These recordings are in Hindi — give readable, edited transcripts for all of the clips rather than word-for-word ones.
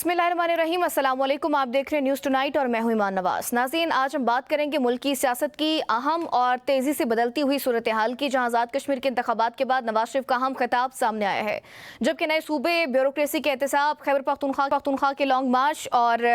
बिस्मिल्लाहिर्रहमानिर्रहीम, अस्सलाम वालेकुम। आप देख रहे हैं न्यूज़ टुनाइट और मैं हूं ईमान नवाज। नाज़रीन, आज हम बात करेंगे मुल्क की सियासत की अहम और तेज़ी से बदलती हुई सूरत हाल की, जहां आज़ाद कश्मीर के इंतखाबात के बाद नवाज शरीफ का अहम खिताब सामने आया है, जबकि नए सूबे, ब्यूरोक्रेसी के एहतसाब, खैबर पख्तूनख्वा के लॉन्ग मार्च और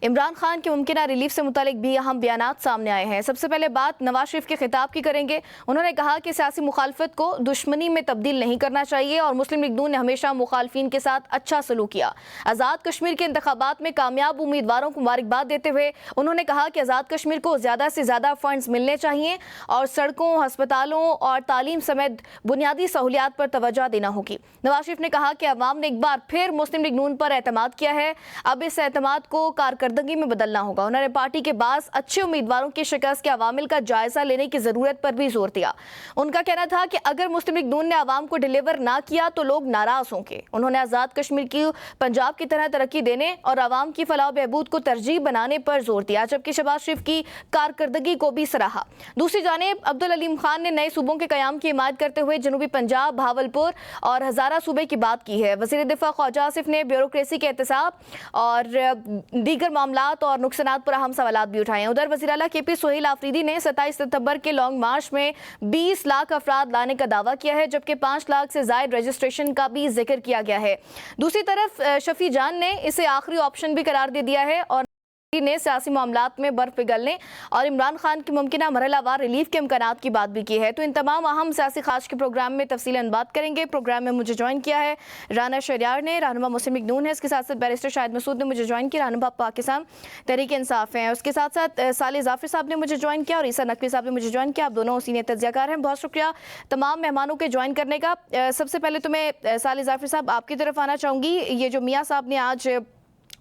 इमरान खान की मुमकिन रिलीफ से मुतालिक भी अहम बयानात सामने आए हैं। सबसे पहले बात नवाज शरीफ के खिताब की करेंगे। उन्होंने कहा कि सियासी मुखालफत को दुश्मनी में तब्दील नहीं करना चाहिए और मुस्लिम लीग नून ने हमेशा मुखालफिन के साथ अच्छा सलूक किया। आज़ाद कश्मीर के इंतखाबात में कामयाब उम्मीदवारों को मुबारकबाद देते हुए उन्होंने कहा कि आज़ाद कश्मीर को ज़्यादा से ज़्यादा फंड्स मिलने चाहिए और सड़कों, हस्पतालों और तालीम समेत बुनियादी सहूलियात पर तवज्जो देना होगी। नवाज शरीफ ने कहा कि अवाम ने एक बार फिर मुस्लिम लीग नून पर एतमाद किया है, अब इस एतमाद को कारकर्दगी में बदलना होगा। उन्होंने पार्टी के बास अच्छे उम्मीदवारों की शिकस्त के अवामिल का जायजा लेने की ज़रूरत पर भी जोर दिया। उनका कहना था कि अगर मुस्लिम लीग नून ने अवाम को डिलीवर ना किया तो लोग नाराज होंगे। उन्होंने आज़ाद कश्मीर की पंजाब की तरह तरक्की देने और अवाम की फलाह बहबूद को तरजीह बनाने पर जोर दिया, जबकि शहबाज शरीफ की कारकर्दगी को भी सराहा। दूसरी जानिब अब्दुल अलीम खान ने नए सूबों के कयाम की हिमायत करते हुए जनूबी पंजाब, भावलपुर और हज़ारा सूबे की बात की है। वज़ीर दिफा ख्वाजा आसिफ ने ब्यूरोक्रेसी के एहतसाब और दीगर मामलात और नुकसानात पर अहम सवालात भी उठाए हैं। उधर वज़ीर आला KP सोहेल आफरीदी ने 27 सितंबर के लॉन्ग मार्च में 20 लाख अफराद लाने का दावा किया है, जबकि 5 लाख से ज़ायद रजिस्ट्रेशन का भी जिक्र किया गया है। दूसरी तरफ शफी जान ने इसे आखिरी ऑप्शन भी करार दे दिया है और ने सियासी मामलात में बर्फ पिघलने और इमरान खान की मुमकिना मरहलावार रिलीफ के इम्कानात की बात भी की है। तो इन तमाम अहम सियासी खास के प्रोग्राम में तफसीलन बात करेंगे। प्रोग्राम में मुझे ज्वाइन किया है राना शहरियार ने, रहनुमा मुस्लिम लीग नून है, इसके साथ साथ बैरिस्टर शाहिद मसूद ने मुझे ज्वाइन किया, रहनुमा पाकिस्तान तहरीक इंसाफ हैं, उसके साथ साथ साले जाफर साहब ने मुझे ज्वाइन किया और ईसा नकवी साहब ने मुझे ज्वाइन किया। आप दोनों सीनियर तज्जियाकार हैं, बहुत शुक्रिया तमाम मेहमानों के ज्वाइन करने का। सबसे पहले तो मैं साले जाफर साहब आपकी तरफ आना चाहूँगी। ये जो मियाँ साहब ने आज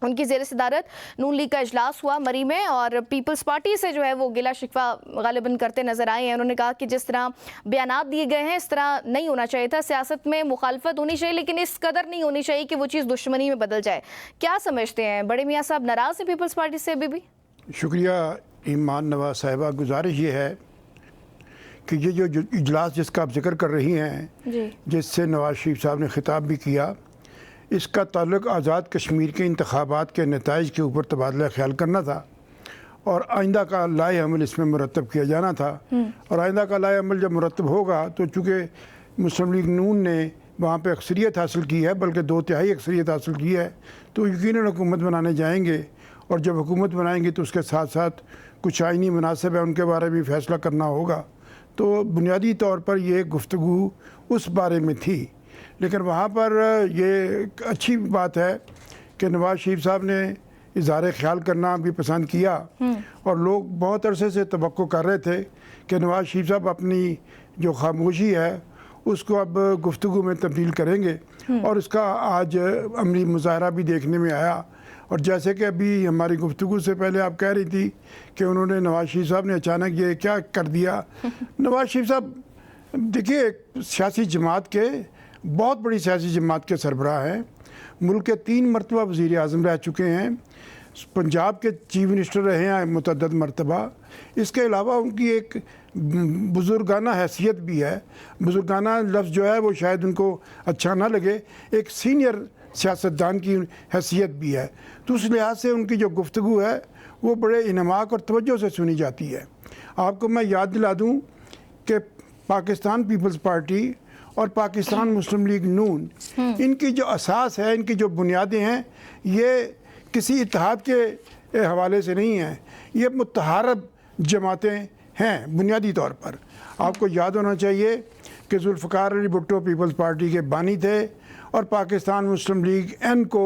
उनकी ज़ेर सदारत नून लीग का इजलास हुआ मरी में और पीपल्स पार्टी से जो है वो गिला शिकवा गालिबन करते नजर आए हैं। उन्होंने कहा कि जिस तरह बयानात दिए गए हैं इस तरह नहीं होना चाहिए था, सियासत में मुखालफत होनी चाहिए लेकिन इस कदर नहीं होनी चाहिए कि वो चीज़ दुश्मनी में बदल जाए। क्या समझते हैं बड़े मियाँ साहब, नाराज़ हैं पीपल्स पार्टी से अभी भी? शुक्रिया ईमान नवाज साहिबा। गुजारिश ये है कि ये जो इजलास जिसका आप जिक्र कर रही हैं, जिससे नवाज शरीफ साहब ने खिताब भी किया, इसका ताल्लुक़ आज़ाद कश्मीर के इंतखाबात के नताइज के ऊपर तबादला ख्याल करना था और आइंदा का लाए अमल इसमें मुरतब किया जाना था। और आइंदा का लाए अमल जब मुरतब होगा तो चूँकि मुस्लिम लीग नून ने वहाँ पे अक्सरियत हासिल की है, बल्कि 2/3 अक्सरियत हासिल की है, तो यकीनन हुकूमत बनाने जाएंगे और जब हुकूमत बनाएंगे तो उसके साथ साथ कुछ आइनी मुनासिब है उनके बारे में फैसला करना होगा। तो बुनियादी तौर पर ये गुफ्तगू उस बारे में थी, लेकिन वहाँ पर ये अच्छी बात है कि नवाज शरीफ साहब ने इज़हार ख्याल करना भी पसंद किया और लोग बहुत अरसे से तवक्को कर रहे थे कि नवाज शरीफ साहब अपनी जो खामोशी है उसको अब गुफ्तगू में तब्दील करेंगे और इसका आज अमली मुजाहरा भी देखने में आया। और जैसे कि अभी हमारी गुफ्तगू से पहले आप कह रही थी कि उन्होंने नवाज शरीफ साहब ने अचानक ये क्या कर दिया। नवाज शरीफ साहब देखिए सियासी जमात के बहुत बड़ी सियासी जमात के सरबराह हैं, मुल्क के 3 मरतबा वज़ीर आज़म रह चुके हैं, पंजाब के चीफ मिनिस्टर रहे हैं मुतअद्दिद मरतबा। इसके अलावा उनकी एक बुज़ुर्गाना हैसियत भी है। बुज़ुर्गाना लफ्ज़ जो है वो शायद उनको अच्छा ना लगे, एक सीनियर सियासतदान की हैसियत भी है। तो उस लिहाज से उनकी जो गुफ्तगू है वो बड़े इनमाक और तवज्जो से सुनी जाती है। आपको मैं याद दिला दूँ कि पाकिस्तान पीपल्स पार्टी और पाकिस्तान मुस्लिम लीग नून, इनकी जो असास है, इनकी जो बुनियादें हैं, ये किसी इत्तेहाद के हवाले से नहीं हैं, ये मुतहारब जमातें हैं बुनियादी तौर पर। आपको याद होना चाहिए कि जुल्फ़िकार अली भुट्टो पीपल्स पार्टी के बानी थे और पाकिस्तान मुस्लिम लीग N को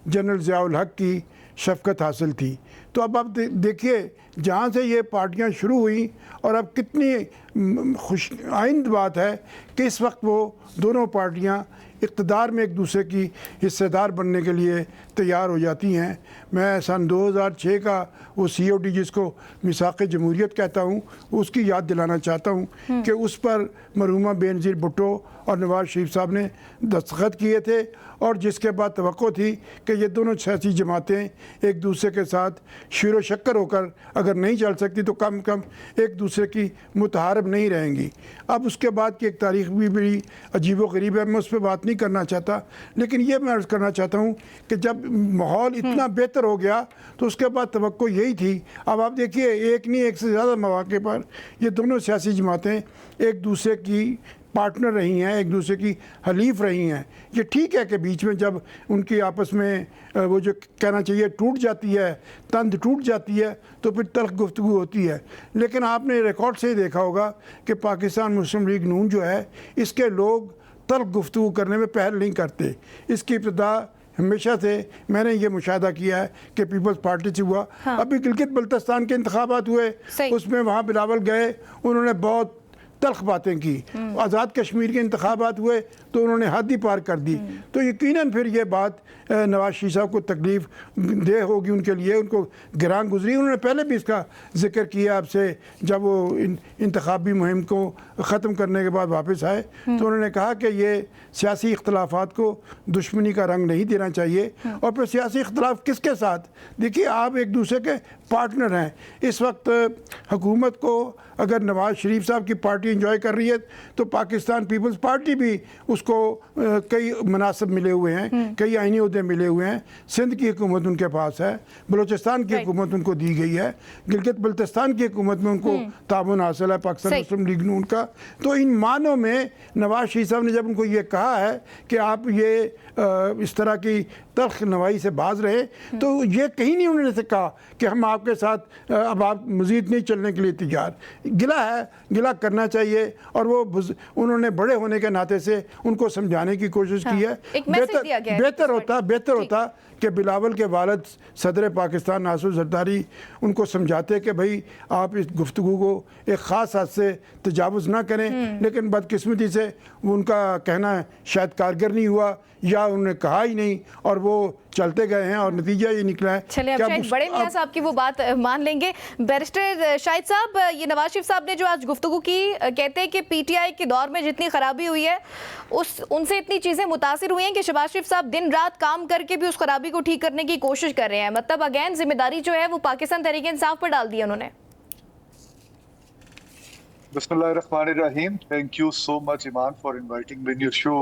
जनरल ज़िया-उल हक की शफ़क़त हासिल थी। तो अब आप देखिए जहाँ से ये पार्टियाँ शुरू हुई और अब कितनी खुश आइंद बात है कि इस वक्त वो दोनों पार्टियाँ इक़्तिदार में एक दूसरे की हिस्सेदार बनने के लिए तैयार हो जाती हैं। मैं सन 2006 का वो COT जिसको मिसाक़ जमहूरियत कहता हूँ उसकी याद दिलाना चाहता हूँ कि उस पर मरहूमा बेनज़ीर भुट्टो और नवाज शरीफ साहब ने दस्तखत किए थे और जिसके बाद तवक्को थी कि ये दोनों सियासी जमातें एक दूसरे के साथ शीरो शक्कर होकर अगर नहीं चल सकती तो कम कम एक दूसरे की मुतहारब नहीं रहेंगी। अब उसके बाद की एक तारीख भी बड़ी अजीबो-गरीब है, मैं उस पर बात नहीं करना चाहता, लेकिन ये मैं अर्ज़ करना चाहता हूँ कि जब माहौल इतना बेहतर हो गया तो उसके बाद तवक्को यही थी। अब आप देखिए, एक नहीं एक से ज़्यादा मौके पर ये दोनों सियासी जमातें एक दूसरे की पार्टनर रही हैं, एक दूसरे की हलीफ रही हैं। ये ठीक है कि बीच में जब उनकी आपस में वो जो कहना चाहिए टूट जाती है, तंद टूट जाती है, तो फिर तल्ख गुफ्तगू होती है। लेकिन आपने रिकॉर्ड से ही देखा होगा कि पाकिस्तान मुस्लिम लीग नून जो है, इसके लोग तल्ख गुफ्तगू करने में पहल नहीं करते। इसकी इब्तिदा हमेशा से मैंने ये मुशाहिदा किया है कि पीपल्स पार्टी से हुआ। हाँ। अभी गिलगित बल्तिस्तान के इंतखाबात हुए, उसमें वहाँ बिलावल गए, उन्होंने बहुत तल्ख बातें की। आज़ाद कश्मीर के इंतखाबात हुए तो उन्होंने हद ही पार कर दी। तो यकीनन फिर ये बात नवाज शरीफ साहब को तकलीफ दे होगी उनके लिए, उनको गिरान गुजरी। उन्होंने पहले भी इसका जिक्र किया आपसे, जब वो इंतखाबी मुहिम को ख़त्म करने के बाद वापस आए तो उन्होंने कहा कि ये सियासी इख्तलाफात को दुश्मनी का रंग नहीं देना चाहिए। और फिर सियासी इख्तलाफ किसके साथ? देखिए, आप एक दूसरे के पार्टनर हैं। इस वक्त हुकूमत को अगर नवाज शरीफ साहब की पार्टी इंजॉय कर रही है तो पाकिस्तान पीपल्स पार्टी भी उसको कई मनासब मिले हुए हैं, कई आईनी ओहदे मिले हुए हैं। सिंध की हुकूमत उनके पास है, बलूचिस्तान की हुकूमत उनको दी गई है, गिलगित बल्तिस्तान की हुकूमत में उनको ताबन हासिल है पाकिस्तान मुस्लिम लीग नून का। तो इन मानों में नवाज शरीफ साहब ने जब उनको ये कहा है कि आप ये इस तरह की तल्ख नवाई से बाज रहे, तो ये कहीं नहीं उन्होंने से कहा कि हम आपके साथ अब आप मज़ीद नहीं चलने के लिए तैयार। गिला है, गिला करना चाहिए, और वो उन्होंने बड़े होने के नाते से उनको समझाने की कोशिश की है। बेहतर होता कि बिलावल के वालिद सदर पाकिस्तान नासिर जरदारी उनको समझाते कि भाई आप इस गुफ्तगू को एक ख़ास हद से तजावुज़ ना करें। लेकिन बदकिस्मती से उनका कहना शायद कारगर नहीं हुआ, या उन्होंने कहा ही नहीं, और वो चलते गए हैं और नतीजा ये निकला है। चलिए, अब शायद बड़े मियां साहब की वो बात मान लेंगे। बैरिस्टर शाहिद साहब, ये नवाज शरीफ साहब ने जो आज गुफ्तगू की, कहते हैं कि पीटीआई के दौर में जितनी खराबी हुई है उनसे इतनी चीजें मुतासिर हुई हैं कि शहबाज शरीफ साहब दिन रात काम करके भी उस खराबी को ठीक करने की कोशिश कर रहे हैं। मतलब अगेन जिम्मेदारी जो है वो पाकिस्तान तहरीक इंसाफ पर डाल दी उन्होंने। बिस्मिल्लाहिर्रहमानिर्रहीम। Thank you so much Iman for inviting me in your show.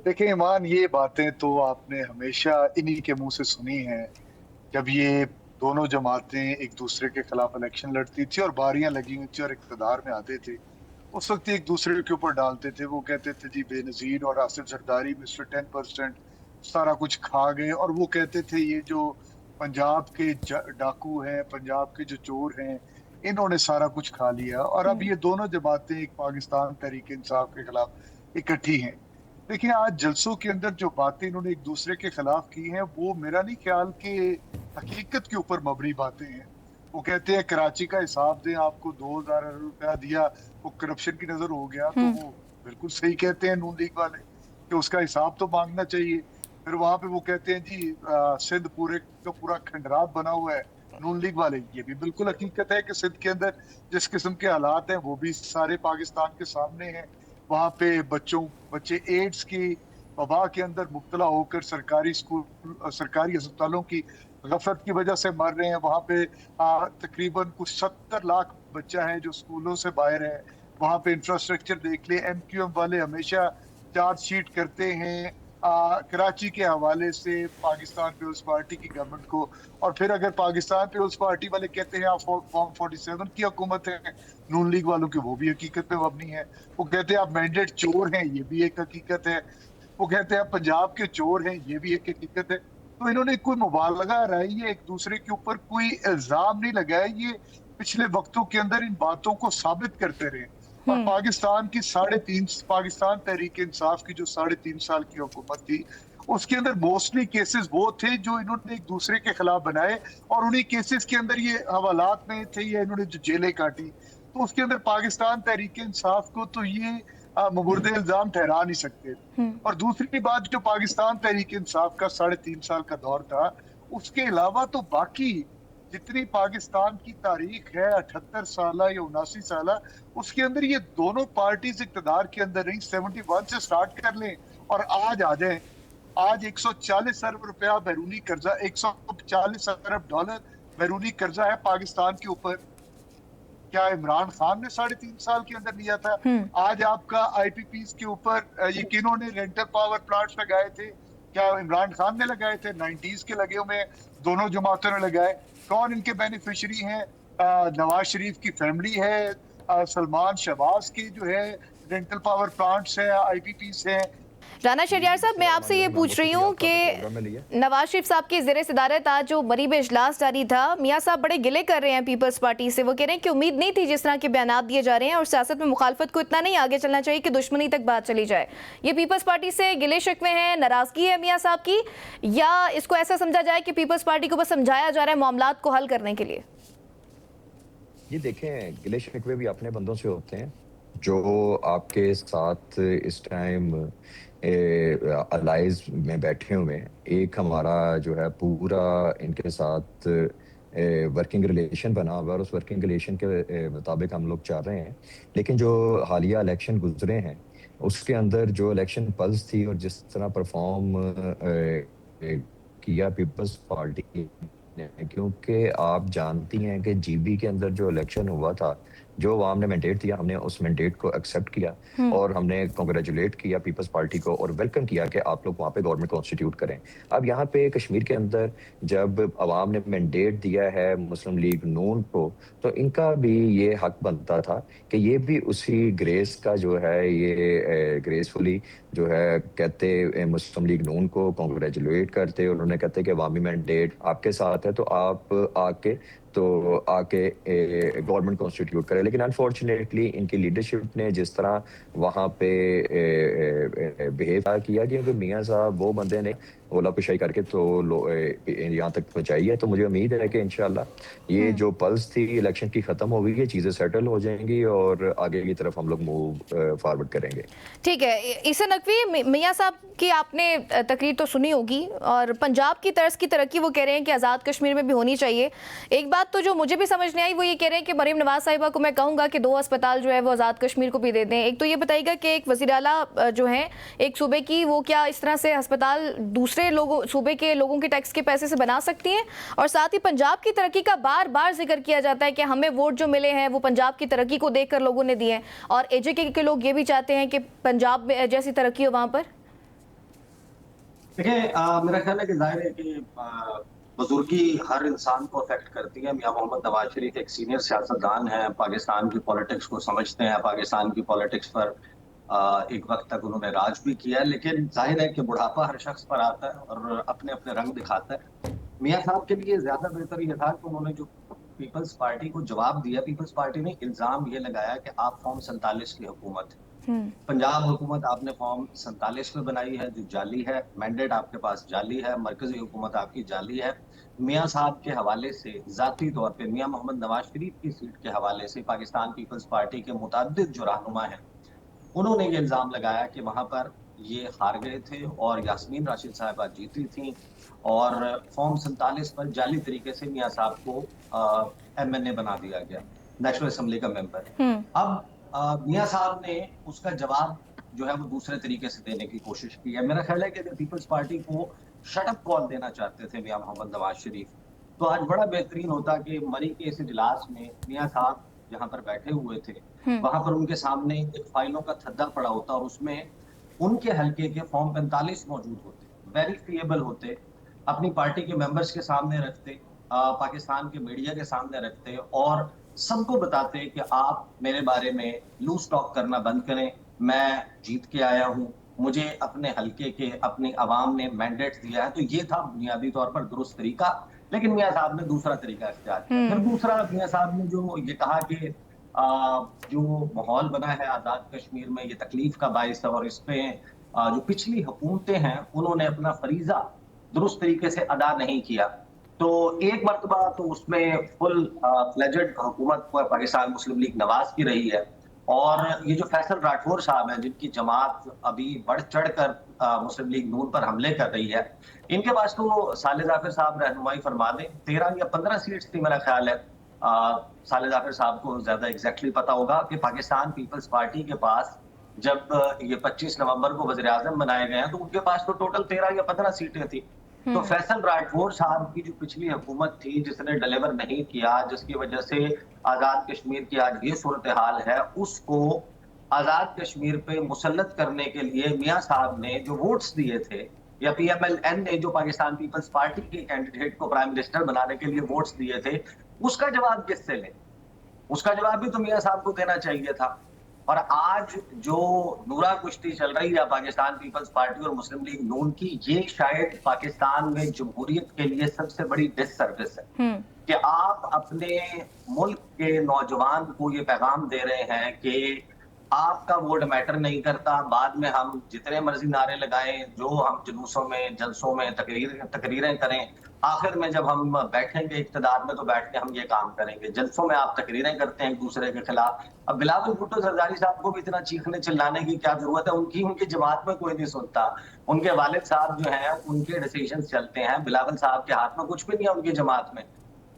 देखिए ईमान, ये बातें तो आपने हमेशा इन्हीं के मुंह से सुनी हैं। जब ये दोनों जमातें एक दूसरे के खिलाफ इलेक्शन लड़ती थी और बारियां लगी हुई थी और इक़्तिदार में आते थे, उस वक्त एक दूसरे के ऊपर डालते थे। वो कहते थे जी बेनज़ीर और आसिफ जरदारी मिस्टर 10% सारा कुछ खा गए, और वो कहते थे ये जो पंजाब के डाकू हैं, पंजाब के जो चोर हैं, इन्होंने सारा कुछ खा लिया। और अब ये दोनों जमातें एक पाकिस्तान तहरीक इंसाफ के खिलाफ इकट्ठी हैं। देखिए, आज जलसों के अंदर जो बातें इन्होंने एक दूसरे के खिलाफ की हैं, वो मेरा नहीं ख्याल कि हकीकत के ऊपर मबनी बातें हैं। वो कहते हैं कराची का हिसाब दें, आपको 2000 रुपया दिया, वो करप्शन की नजर हो गया। तो वो बिल्कुल सही कहते हैं नून लीग वाले कि उसका हिसाब तो मांगना चाहिए। फिर वहां पे वो कहते हैं जी सिंध पूरे का पूरा खंडरात बना हुआ है, नून लीग वाले। ये भी बिल्कुल हकीकत है कि सिंध के अंदर जिस किस्म के हालात हैं वो भी सारे पाकिस्तान के सामने हैं। वहाँ पे बच्चे एड्स की वबा के अंदर मुब्तला होकर सरकारी सरकारी अस्पतालों की गफलत की वजह से मर रहे हैं। वहाँ पे तकरीबन कुछ 70 लाख बच्चा है जो स्कूलों से बाहर है। वहाँ पे इंफ्रास्ट्रक्चर देख ले, MQM वाले हमेशा चार्जशीट करते हैं कराची के हवाले से पाकिस्तान पीपल्स पार्टी की गवर्नमेंट को, और फिर अगर पाकिस्तान पीपल्स पार्टी वाले कहते हैं आप फॉर्म 47 की हुकूमत है नून लीग वालों की, वो भी हकीकत पे मबनी है। वो कहते हैं आप मैंडेट चोर हैं, ये भी एक हकीकत है। वो कहते हैं आप पंजाब के चोर हैं, ये भी एक हकीकत है। तो इन्होंने कोई मुबालगा रहा, ये एक दूसरे के ऊपर कोई इल्जाम नहीं लगाया, ये पिछले वक्तों के अंदर इन बातों को साबित करते रहे। और पाकिस्तान की पाकिस्तान तहरीक इंसाफ की जो 3.5 साल की हुकूमत थी, उसके अंदर मोस्टली केसेस वो थे जो इन्होंने एक दूसरे के खिलाफ बनाए, और उन्हीं केसेस के अंदर ये हवालात में थे, ये इन्होंने जो जेलें काटी। तो उसके अंदर पाकिस्तान तहरीक इंसाफ को तो ये मुबर्दे इल्जाम ठहरा नहीं सकते। और दूसरी बात, जो पाकिस्तान तहरीक इंसाफ का 3.5 साल का दौर था, उसके अलावा तो बाकी जितनी पाकिस्तान की तारीख है 78 साल या 79 साल, उसके अंदर ये दोनों पार्टीज इक़्तिदार के अंदर रही। 71 से स्टार्ट कर लें और आज आ जाए। आज 140 अरब रुपया बैरूनी कर्जा, 140 अरब डॉलर बैरूनी कर्जा है पाकिस्तान के ऊपर, क्या इमरान खान ने 3.5 साल के अंदर लिया था? आज आपका आईपीपीज के ऊपर ये किन्होंने रेंटल पावर प्लांट्स लगाए थे? क्या इमरान खान ने लगाए थे? 90s के लगे हुए दोनों जमातों ने लगाए। कौन इनके बेनिफिशियरी हैं? नवाज शरीफ की फैमिली है, सलमान शहबाज की जो है रेंटल पावर प्लांट्स है, आईपीपीज है। राना शहरियार साहब, मैं आपसे ये पूछ रही हूँ कि नवाज शरीफ साहब की ज़ेर सदारत आज जो मरीब इजलास जारी था, मियाँ साहब बड़े गिले कर रहे हैं पीपल्स पार्टी से। वो कह रहे हैं कि उम्मीद नहीं थी जिस तरह के बयानात दिए जा रहे हैं, और सियासत में मुखालफत को इतना नहीं आगे चलना चाहिए कि दुश्मनी तक बात चली जाए। ये पीपल्स पार्टी से गिले शिकवे हैं, नाराजगी है मियाँ साहब की, या इसको ऐसा समझा जाए कि पीपल्स पार्टी को बस समझाया जा रहा है मामलात को हल करने के लिए? ये देखें, गिले शिकवे भी अपने बंदों से होते हैं जो आपके साथ इस टाइम अलाइज में बैठे हुए हैं। एक हमारा जो है पूरा इनके साथ वर्किंग रिलेशन बना हुआ है और उस वर्किंग रिलेशन के मुताबिक हम लोग चल रहे हैं। लेकिन जो हालिया इलेक्शन गुजरे हैं उसके अंदर जो इलेक्शन पल्स थी और जिस तरह परफॉर्म किया पीपल्स पार्टी ने, क्योंकि आप जानती हैं कि जीबी के अंदर जो इलेक्शन हुआ था, जो अवाम ने मैंडेट दिया, हमने उस मैंडेट को एक्सेप्ट किया और हमने कांग्रेचुलेट किया पीपल्स पार्टी को और वेलकम किया कि आप लोग वहाँ पे गवर्नमेंट कॉन्स्टिट्यूट करें। अब यहाँ पे कश्मीर के अंदर जब अवाम ने मैंडेट दिया है मुस्लिम लीग नून को, तो इनका भी ये हक बनता था कि ये भी उसी ग्रेस का जो है ये ग्रेसफुली जो है कहते मुस्लिम लीग नून को कांग्रेचुलेट करते। उन्होंने कहते कि अवामी मैंडेट आपके साथ है तो आप आके गवर्नमेंट कॉन्स्टिट्यूट करे। लेकिन अनफॉर्चुनेटली इनकी लीडरशिप ने जिस तरह वहाँ पे बिहेव किया, क्योंकि मियाँ साहब वो बंदे ने ओला पुशाई करके तो यहाँ तक पहुँचाई है। तो मुझे उम्मीद है कि इंशाल्लाह ये जो पल्स थी इलेक्शन की खत्म हो गई है, चीज़ें सेटल हो जाएंगी और आगे की तरफ हम लोग मूव फॉरवर्ड करेंगे। ठीक है, ईसा नकवी, मियाँ साहब की आपने तकरीर तो सुनी होगी, और पंजाब की तर्ज की तरक्की वो कह रहे हैं कि आज़ाद कश्मीर में भी होनी चाहिए। एक बात तो जो मुझे भी समझ नहीं आई, वो ये कह रहे हैं कि मरीम नवाज साहिबा को मैं कहूँगा कि 2 अस्पताल जो है वो आज़ाद कश्मीर को भी दे दें। एक तो ये बताइएगा कि एक वज़ीर आला जो है एक सूबे की, वो क्या इस तरह से अस्पताल दूसरे लोगों सूबे के लोगों के टैक्स के पैसे से बना सकती हैं? और साथ ही पंजाब की तरक्की का बार बार जिक्र किया जाता है कि हमें वोट जो मिले हैं वो पंजाब की तरक्की को देखकर लोगों ने दिए हैं, और एजेके के लोग ये भी चाहते हैं कि पंजाब में जैसी तरक्की हो वहां पर। देखिए, मेरा ख्याल है कि जाहिर है कि बुजुर्गी हर इंसान को अफेक्ट करती है। मियां मोहम्मद नवाज शरीफ एक सीनियर सियासतदान है, पाकिस्तान की पॉलिटिक्स को समझते हैं, पाकिस्तान की पॉलिटिक्स पर एक वक्त तक उन्होंने राज भी किया है। लेकिन जाहिर है कि बुढ़ापा हर शख्स पर आता है और अपने अपने रंग दिखाता है। मियां साहब के लिए ज्यादा बेहतर ये था कि उन्होंने जो पीपल्स पार्टी को जवाब दिया, पीपल्स पार्टी ने इल्जाम ये लगाया कि आप फॉर्म 47 की हुकूमत, पंजाब हुकूमत आपने फॉर्म 47 में बनाई है जो जाली है, मैंडेट आपके पास जाली है, मरकजी हुकूमत आपकी जाली है। मियां साहब के हवाले से जाती तौर पे मियां मोहम्मद नवाज शरीफ की सीट के हवाले से पाकिस्तान पीपल्स पार्टी के मुताद्दिद जो रहनुमा हैं उन्होंने ये इल्जाम लगाया कि वहां पर ये हार गए थे और यास्मीन राशिद साहिबा जीती थी, और फॉर्म 47 पर जाली तरीके से मियां साहब को MNA बना दिया गया, नेशनल असेंबली का मेंबर। अब मियां साहब ने उसका जवाब जो है वो दूसरे तरीके से देने की कोशिश की है। मेरा ख्याल है कि अगर पीपल्स पार्टी को शटअप कॉल देना चाहते थे मियां मोहम्मद नवाज शरीफ, तो आज बड़ा बेहतरीन होता कि मरी के इस इजलास में मियां साहब जहां पर बैठे हुए थे वहां पर उनके सामने एक फाइलों का थद्दा पड़ा होता और उसमें उनके हलके के फॉर्म 45 मौजूद होते, वेरीफिएबल होते, अपनी पार्टी के मेंबर्स के सामने रखते, पाकिस्तान के मीडिया के सामने रखते और सबको बताते कि आप मेरे बारे में लूज टॉक करना बंद करें, मैं जीत के आया हूं, मुझे अपने हलके के अपनी आवाम ने मैंडेट दिया है। तो ये था बुनियादी तौर पर दुरुस्त तरीका। लेकिन मियां साहब ने दूसरा तरीका इख्तियार किया। फिर दूसरा मियां साहब ने जो ये कहा कि जो माहौल बना है आज़ाद कश्मीर में ये तकलीफ का बाइस है और इसमें जो पिछली हुकूमतें हैं उन्होंने अपना फरीजा दुरुस्त तरीके से अदा नहीं किया। तो एक मरतबा तो उसमें फुल फ्लेजेड हुकूमत पाकिस्तान मुस्लिम लीग नवाज की रही है, और ये जो फैसल राठौर साहब हैं जिनकी जमात अभी बढ़ चढ़ कर मुस्लिम लीग नून पर हमले कर रही है, इनके पास तो साले जाफिर साहब रहनुमाई फरमा दें, 13 या 15 सीट्स थी मेरा ख्याल है। साले जाफिर साहब को ज्यादा एग्जैक्टली पता होगा कि पाकिस्तान पीपल्स पार्टी के पास जब ये 25 नवंबर को वज़ीर आज़म बनाए गए हैं तो उनके पास तो टोटल 13 या 15 सीटें थी। तो फैसल राठौर साहब की जो पिछली हुकूमत थी जिसने डिलीवर नहीं किया, जिसकी वजह से आजाद कश्मीर की आज ये सूरत हाल है, उसको आजाद कश्मीर पे मुसल्लत करने के लिए मियां साहब ने जो वोट्स दिए थे, या PMLN ने जो पाकिस्तान पीपल्स पार्टी के कैंडिडेट को प्राइम मिनिस्टर बनाने के लिए वोट्स दिए थे, उसका जवाब किससे ले? उसका जवाब भी तो मियां साहब को देना चाहिए था। और आज जो नूरा कुश्ती चल रही है पाकिस्तान पीपल्स पार्टी और मुस्लिम लीग नून की, ये शायद पाकिस्तान में जमहूरियत के लिए सबसे बड़ी डिससर्विस है कि आप अपने मुल्क के नौजवान को ये पैगाम दे रहे हैं कि आपका वोट मैटर नहीं करता, बाद में हम जितने मर्जी नारे लगाएं, जो हम जुलूसों में, जलसों में तकरीरें करें, आखिर में जब हम बैठेंगे इख्तिदार में तो बैठ के हम ये काम करेंगे। जलसों में आप तकरीरें करते हैं एक दूसरे के खिलाफ। अब बिलावल भुट्टो जरदारी साहब को भी इतना चीखने चिल्लाने की क्या जरूरत है? उनकी जमात में कोई नहीं सुनता। उनके वालिद साहब जो हैं उनके डिसीजन चलते हैं, बिलावल साहब के हाथ में कुछ भी नहीं है उनकी जमात में।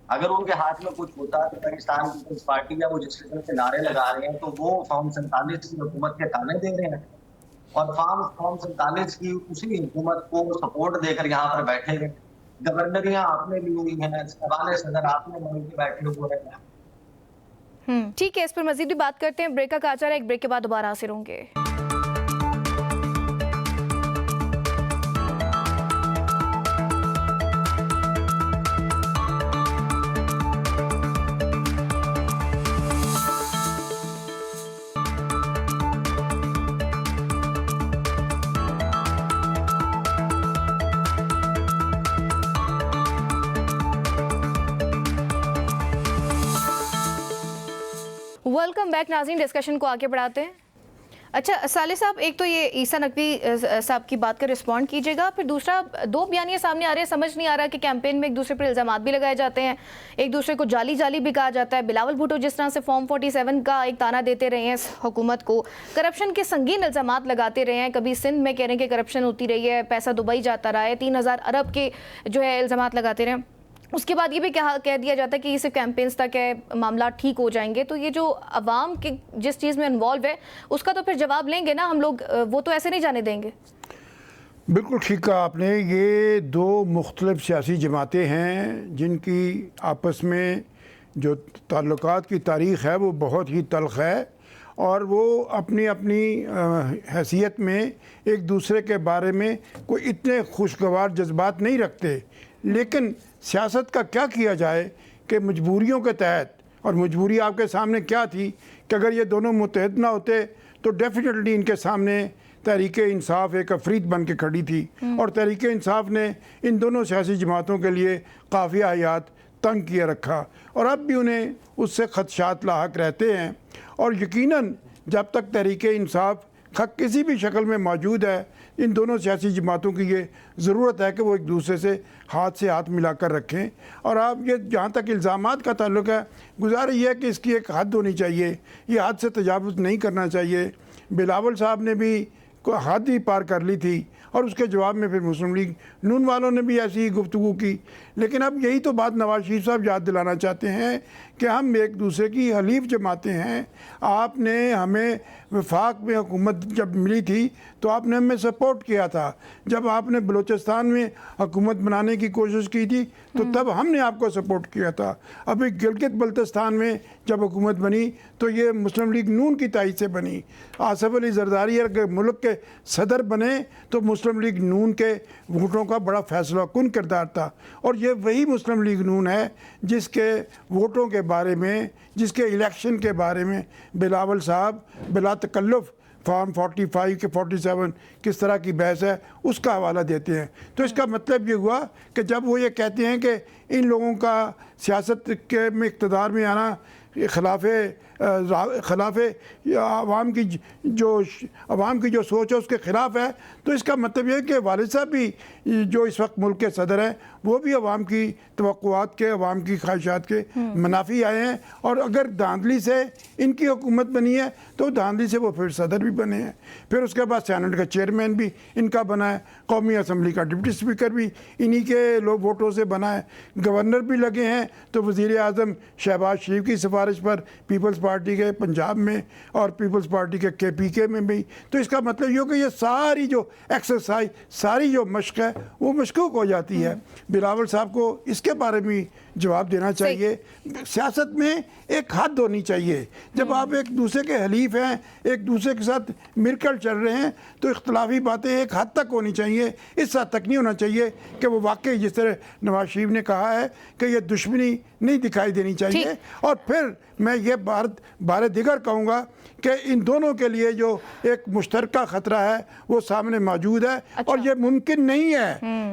अगर उनके हाथ में कुछ होता तो पाकिस्तान पीपल्स पार्टी या वो जिस किस्म के नारे लगा रहे हैं तो वो फॉर्म 47 की हुकूमत के ताने दे रहे हैं, और फॉर्म 47 की उसी हुकूमत को सपोर्ट देकर यहाँ पर बैठे हैं। गवर्नरियां आपने ली हुई हैं, सवाले सदर आपने मान के बैठे हुए हैं। ठीक है, इस पर मजीद भी बात करते हैं। ब्रेक का कहा जा रहा है, एक ब्रेक के बाद दोबारा हाजिर होंगे। वेलकम बैक नाज़रीन, डिस्कशन को आगे बढ़ाते हैं। अच्छा साले साहब, एक तो ये ईसा नकवी साहब की बात का रिस्पॉन्ड कीजिएगा, फिर दूसरा दो बयानियाँ सामने आ रहे हैं, समझ नहीं आ रहा कि कैंपेन में एक दूसरे पर इल्ज़ामात भी लगाए जाते हैं, एक दूसरे को जाली जाली भी कहा जाता है। बिलावल भुट्टो जिस तरह से फॉर्म 47 का एक ताना देते रहे हैं इस हुकूमत को, करप्शन के संगीन इल्ज़ामात लगाते रहे हैं, कभी सिंध में कह रहे हैं कि करप्शन होती रही है, पैसा दुबई जाता रहा है, 3000 अरब के जो है इल्ज़ामात लगाते रहे हैं। उसके बाद ये भी कह दिया जाता है कि ये सिर्फ कैंपेन्स तक है, मामला ठीक हो जाएंगे। तो ये जो अवाम के जिस चीज़ में इन्वॉल्व है उसका तो फिर जवाब लेंगे ना हम लोग, वो तो ऐसे नहीं जाने देंगे। बिल्कुल ठीक कहा आपने। ये दो मुख्तलिफ सियासी जमातें हैं जिनकी आपस में जो ताल्लुकात की तारीख़ है वो बहुत ही तल्ख़ है, और वो अपनी अपनी हैसियत में एक दूसरे के बारे में कोई इतने खुशगवार जज्बात नहीं रखते। लेकिन सियासत का क्या किया जाए कि मजबूरियों के तहत, और मजबूरी आपके सामने क्या थी कि अगर ये दोनों मुत्तहद ना होते तो डेफिनेटली इनके सामने तहरीक इंसाफ एक अफरीद बन के खड़ी थी, और तहरीक इंसाफ ने इन दोनों सियासी जमातों के लिए काफ़ी हयात तंग किए रखा, और अब भी उन्हें उससे खदशात लाहक रहते हैं। और यकीनन जब तक तहरीक इंसाफ किसी भी शक्ल में मौजूद है, इन दोनों सियासी जमातों की ये ज़रूरत है कि वो एक दूसरे से हाथ मिलाकर रखें। और आप ये जहाँ तक इल्ज़ामात का ताल्लुक है, गुजारिश ये है कि इसकी एक हद होनी चाहिए, ये हद से तजावुज़ नहीं करना चाहिए। बिलावल साहब ने भी हद ही पार कर ली थी, और उसके जवाब में फिर मुस्लिम लीग नून वालों ने भी ऐसी ही गुफ्तगू की। लेकिन अब यही तो बात नवाज शरीफ साहब याद दिलाना चाहते हैं कि हम एक दूसरे की हलीफ जमाते हैं। आपने हमें वफाक में हुकूमत जब मिली थी तो आपने हमें सपोर्ट किया था, जब आपने बलूचिस्तान में हुकूमत बनाने की कोशिश की थी तो तब हमने आपको सपोर्ट किया था। अभी गिलगित बल्तिस्तान में जब हुकूमत बनी तो ये मुस्लिम लीग नून की ताईद से बनी। आसिफ अली जरदारी अगर मुल्क के सदर बने तो मुस्लिम लीग नून के वोटों का बड़ा फैसला कुन किरदार था, और ये वही मुस्लिम लीग नून है जिसके वोटों के बारे में, जिसके इलेक्शन के बारे में बिलावल साहब बिला तकल्लुफ़ फॉर्म 45 के 47 किस तरह की बहस है उसका हवाला देते हैं। तो इसका मतलब ये हुआ कि जब वो ये कहते हैं कि इन लोगों का सियासत के में इक़्तिदार में आना खिलाफ आवाम की जो सोच है उसके ख़िलाफ़ है, तो इसका मतलब ये है कि वालिद साहब भी जो इस वक्त मुल्क के सदर हैं वो भी अवाम की तवक्कुआत के, अवाम की ख्वाहिशात के मुनाफी आए हैं। और अगर धांधली से इनकी हुकूमत बनी है तो धांधली से वो फिर सदर भी बने हैं, फिर उसके बाद सेनेट का चेयरमैन भी इनका बना है, कौमी असम्बली का डिप्टी स्पीकर भी इन्हीं के लोग वोटों से बना है, गवर्नर भी लगे हैं। तो वज़ीर आज़म शहबाज शरीफ की सिफारिश सिफारिश पर पीपल्स पार्टी के पंजाब में और पीपल्स पार्टी के KPK में भी। तो इसका मतलब ये हो कि ये सारी जो एक्सरसाइज, सारी जो मशक है वो मशकूक हो जाती है। बिलावल साहब को इसके बारे में जवाब देना चाहिए। सियासत में एक हद होनी चाहिए। जब आप एक दूसरे के हलीफ हैं, एक दूसरे के साथ मिलकर चल रहे हैं, तो इख्तलाफी बातें एक हद तक होनी चाहिए, इस हद तक नहीं होना चाहिए कि वो वाकई जिस तरह नवाज शरीफ ने कहा है कि ये दुश्मनी नहीं दिखाई देनी चाहिए। और फिर मैं ये बारे दिगर कहूँगा कि इन दोनों के लिए जो एक मुश्तरका ख़तरा है वो सामने मौजूद है। और ये मुमकिन नहीं है,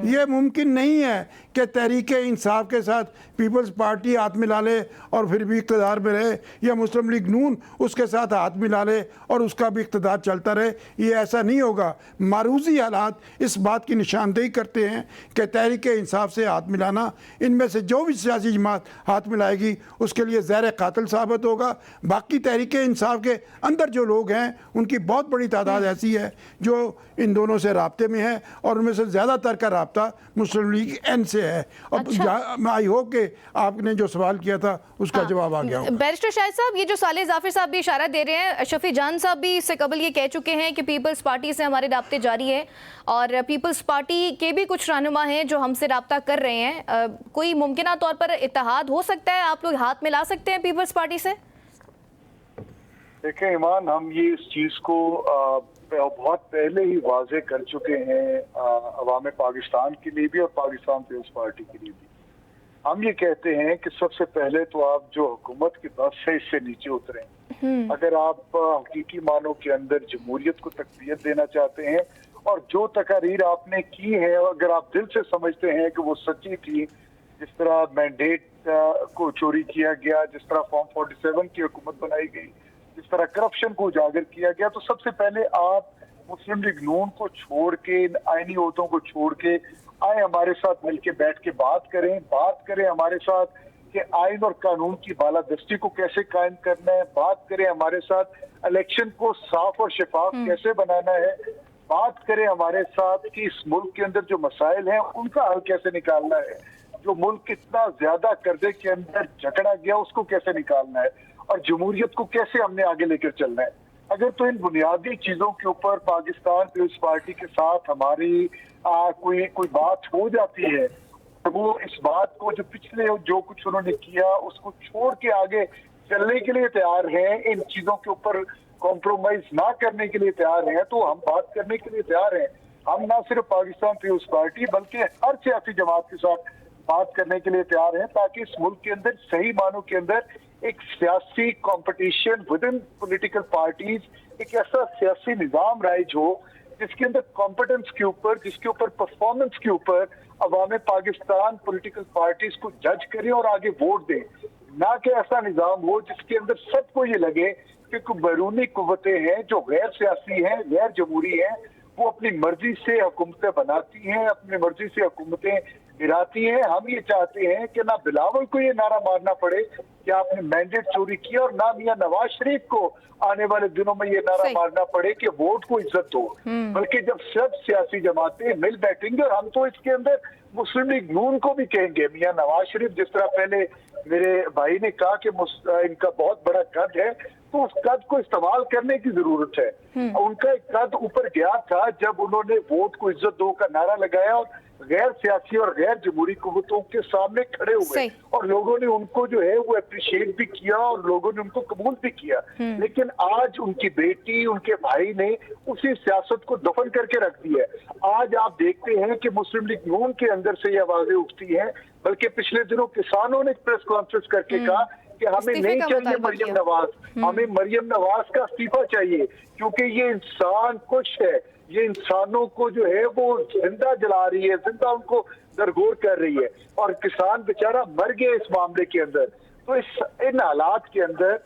ये मुमकिन नहीं है कि तहरीक इंसाफ के साथ पीपल्स पार्टी हाथ मिला ले और फिर भी इक़्तिदार में रहे, या मुस्लिम लीग नून उसके साथ हाथ मिला ले और उसका भी इक़्तिदार चलता रहे। ये ऐसा नहीं होगा। मारूजी हालात इस बात की निशानदेही करते हैं कि तहरीक इंसाफ से हाथ मिलाना, इनमें से जो भी सियासी जमात हाथ मिलाएगी उसके लिए ज़हर कातिल साबित होगा। बाकी तहरीक इंसाफ के अंदर जो लोग हैं उनकी बहुत बड़ी तादाद ऐसी है जो इन दोनों से राब्ते में है, और उनमें से ज़्यादातर का राब्ता मुस्लिम लीग N से है। अब आई होप कि आपने जो सवाल किया था उसका जवाब आ गया होगा। बैरिस्टर शाहिद साहब, ये जो साले जाफिर साहब भी इशारा दे रहे हैं, शफी जान साहब भी इससे कबल ये कह चुके हैं कि पीपल्स पार्टी से हमारे राब्ते जारी है, और पीपल्स पार्टी के भी कुछ रहनुमा हैं जो हमसे राब्ता कर रहे हैं। कोई मुमकिन तौर पर इत्तेहाद हो सकता है? आप लोग हाथ मिला सकते हैं पीपल्स पार्टी से? देखें ईमान, हम ये इस चीज को बहुत पहले ही वाजे कर चुके हैं अवाम पाकिस्तान के लिए भी और पाकिस्तान पीपल्स पार्टी के लिए भी। हम ये कहते हैं कि सबसे पहले तो आप जो हुकूमत की बस है इससे नीचे उतरें। अगर आप हकीकी मानों के अंदर जमहूरियत को तकबीयत देना चाहते हैं और जो तकारीर आपने की है अगर आप दिल से समझते हैं कि वो सच्ची थी, जिस तरह मैंडेट को चोरी किया गया, जिस तरह फॉर्म 47 की हुकूमत बनाई गई, जिस तरह करप्शन को उजागर किया गया, तो सबसे पहले आप मुस्लिम लीग नून को छोड़ के, आईनी ओहदों को छोड़ के आए हमारे साथ मिलके बैठ के बात करें हमारे साथ कि आइन और कानून की बालादस्ती को कैसे कायम करना है, बात करें हमारे साथ इलेक्शन को साफ और शफाफ कैसे बनाना है, बात करें हमारे साथ कि इस मुल्क के अंदर जो मसाइल हैं उनका हल कैसे निकालना है, जो मुल्क इतना ज्यादा कर्जे के अंदर जकड़ा गया उसको कैसे निकालना है, और जमहूरियत को कैसे हमने आगे लेकर चलना है। अगर तो इन बुनियादी चीजों के ऊपर पाकिस्तान पीपल्स पार्टी के साथ हमारी कोई बात हो जाती है, तो वो इस बात को जो पिछले जो कुछ उन्होंने किया उसको छोड़ के आगे चलने के लिए तैयार हैं, इन चीजों के ऊपर कॉम्प्रोमाइज ना करने के लिए तैयार हैं, तो हम बात करने के लिए तैयार हैं। हम ना सिर्फ पाकिस्तान पीपल्स पार्टी बल्कि हर सियासी जमात के साथ बात करने के लिए तैयार हैं, ताकि इस मुल्क के अंदर सही मानों के अंदर एक सियासी competition with in political parties, एक ऐसा सियासी निजाम राइज हो जिसके अंदर कॉम्पिटेंस के ऊपर, जिसके ऊपर परफॉर्मेंस के ऊपर अवाम पाकिस्तान पॉलिटिकल पार्टीज को जज करें और आगे वोट दें, ना कि ऐसा निजाम हो जिसके अंदर सबको ये लगे कि कुछ बैरूनी कुव्वतें हैं जो गैर सियासी हैं, गैर जमहूरी हैं, वो अपनी मर्जी से हुकूमतें बनाती हैं, अपनी मर्जी से हुकूमतें गिराती हैं। हम ये चाहते हैं कि ना बिलावल को ये नारा मारना पड़े कि आपने मैंडेट चोरी किया, और ना मियां नवाज शरीफ को आने वाले दिनों में ये नारा मारना पड़े कि वोट को इज्जत दो, बल्कि जब सब सियासी जमातें मिल बैठेंगे, और हम तो इसके अंदर मुस्लिम लीग नून को भी कहेंगे, मियां नवाज शरीफ जिस तरह पहले मेरे भाई ने कहा कि इनका बहुत बड़ा कद है, तो उस कद को इस्तेमाल करने की जरूरत है। उनका एक कद ऊपर गया था जब उन्होंने वोट को इज्जत दो का नारा लगाया और गैर सियासी और गैर जमहूरी कुव्वतों के सामने खड़े हुए, और लोगों ने उनको जो है वो अप्रिशिएट भी किया और लोगों ने उनको कबूल भी किया। लेकिन आज उनकी बेटी, उनके भाई ने उसी सियासत को दफन करके रख दिया है। आज आप देखते हैं कि मुस्लिम लीग नून के अंदर से ये आवाजें उठती हैं, बल्कि पिछले दिनों किसानों ने प्रेस कॉन्फ्रेंस करके कहा कि हमें नहीं चाहिए मरियम नवाज, हमें मरियम नवाज का इस्तीफा चाहिए, क्योंकि ये इंसान कुछ है, ये इंसानों को जो है वो जिंदा जला रही है, जिंदा उनको दरगोर कर रही है, और किसान बेचारा मर गया इस मामले के अंदर। तो इन हालात के अंदर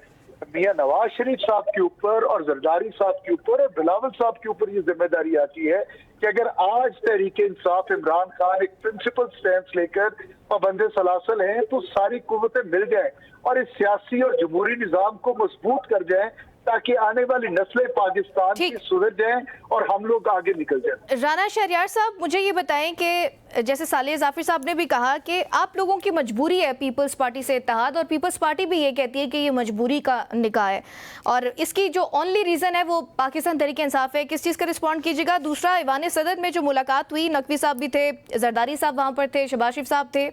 मियां नवाज शरीफ साहब के ऊपर और जरदारी साहब के ऊपर और बिलावल साहब के ऊपर ये जिम्मेदारी आती है कि अगर आज तहरीक इंसाफ इमरान खान एक प्रिंसिपल स्टैंस लेकर पाबंदे सलासल हैं, तो सारी कुव्वतें मिल जाएं और इस सियासी और जमहूरी निजाम को मजबूत कर जाएं, ताकि आने वाली नस्लें पाकिस्तान की सुधर जाएं और हम लोग आगे निकल जाएं। राना शहरयार साहब, मुझे ये बताएं कि जैसे सालेह जाफिर साहब ने भी कहा कि आप लोगों की मजबूरी है पीपल्स पार्टी से इत्तेहाद, और पीपल्स पार्टी भी ये कहती है कि ये मजबूरी का निकाह है, और इसकी जो ओनली रीज़न है वो पाकिस्तान तहरीक इंसाफ है। किस चीज़ का रिस्पॉन्ड कीजिएगा? दूसरा, ईवान सदर में जो मुलाकात हुई, नकवी साहब भी थे, जरदारी साहब वहाँ पर थे, शहबाज शरीफ साहब थे,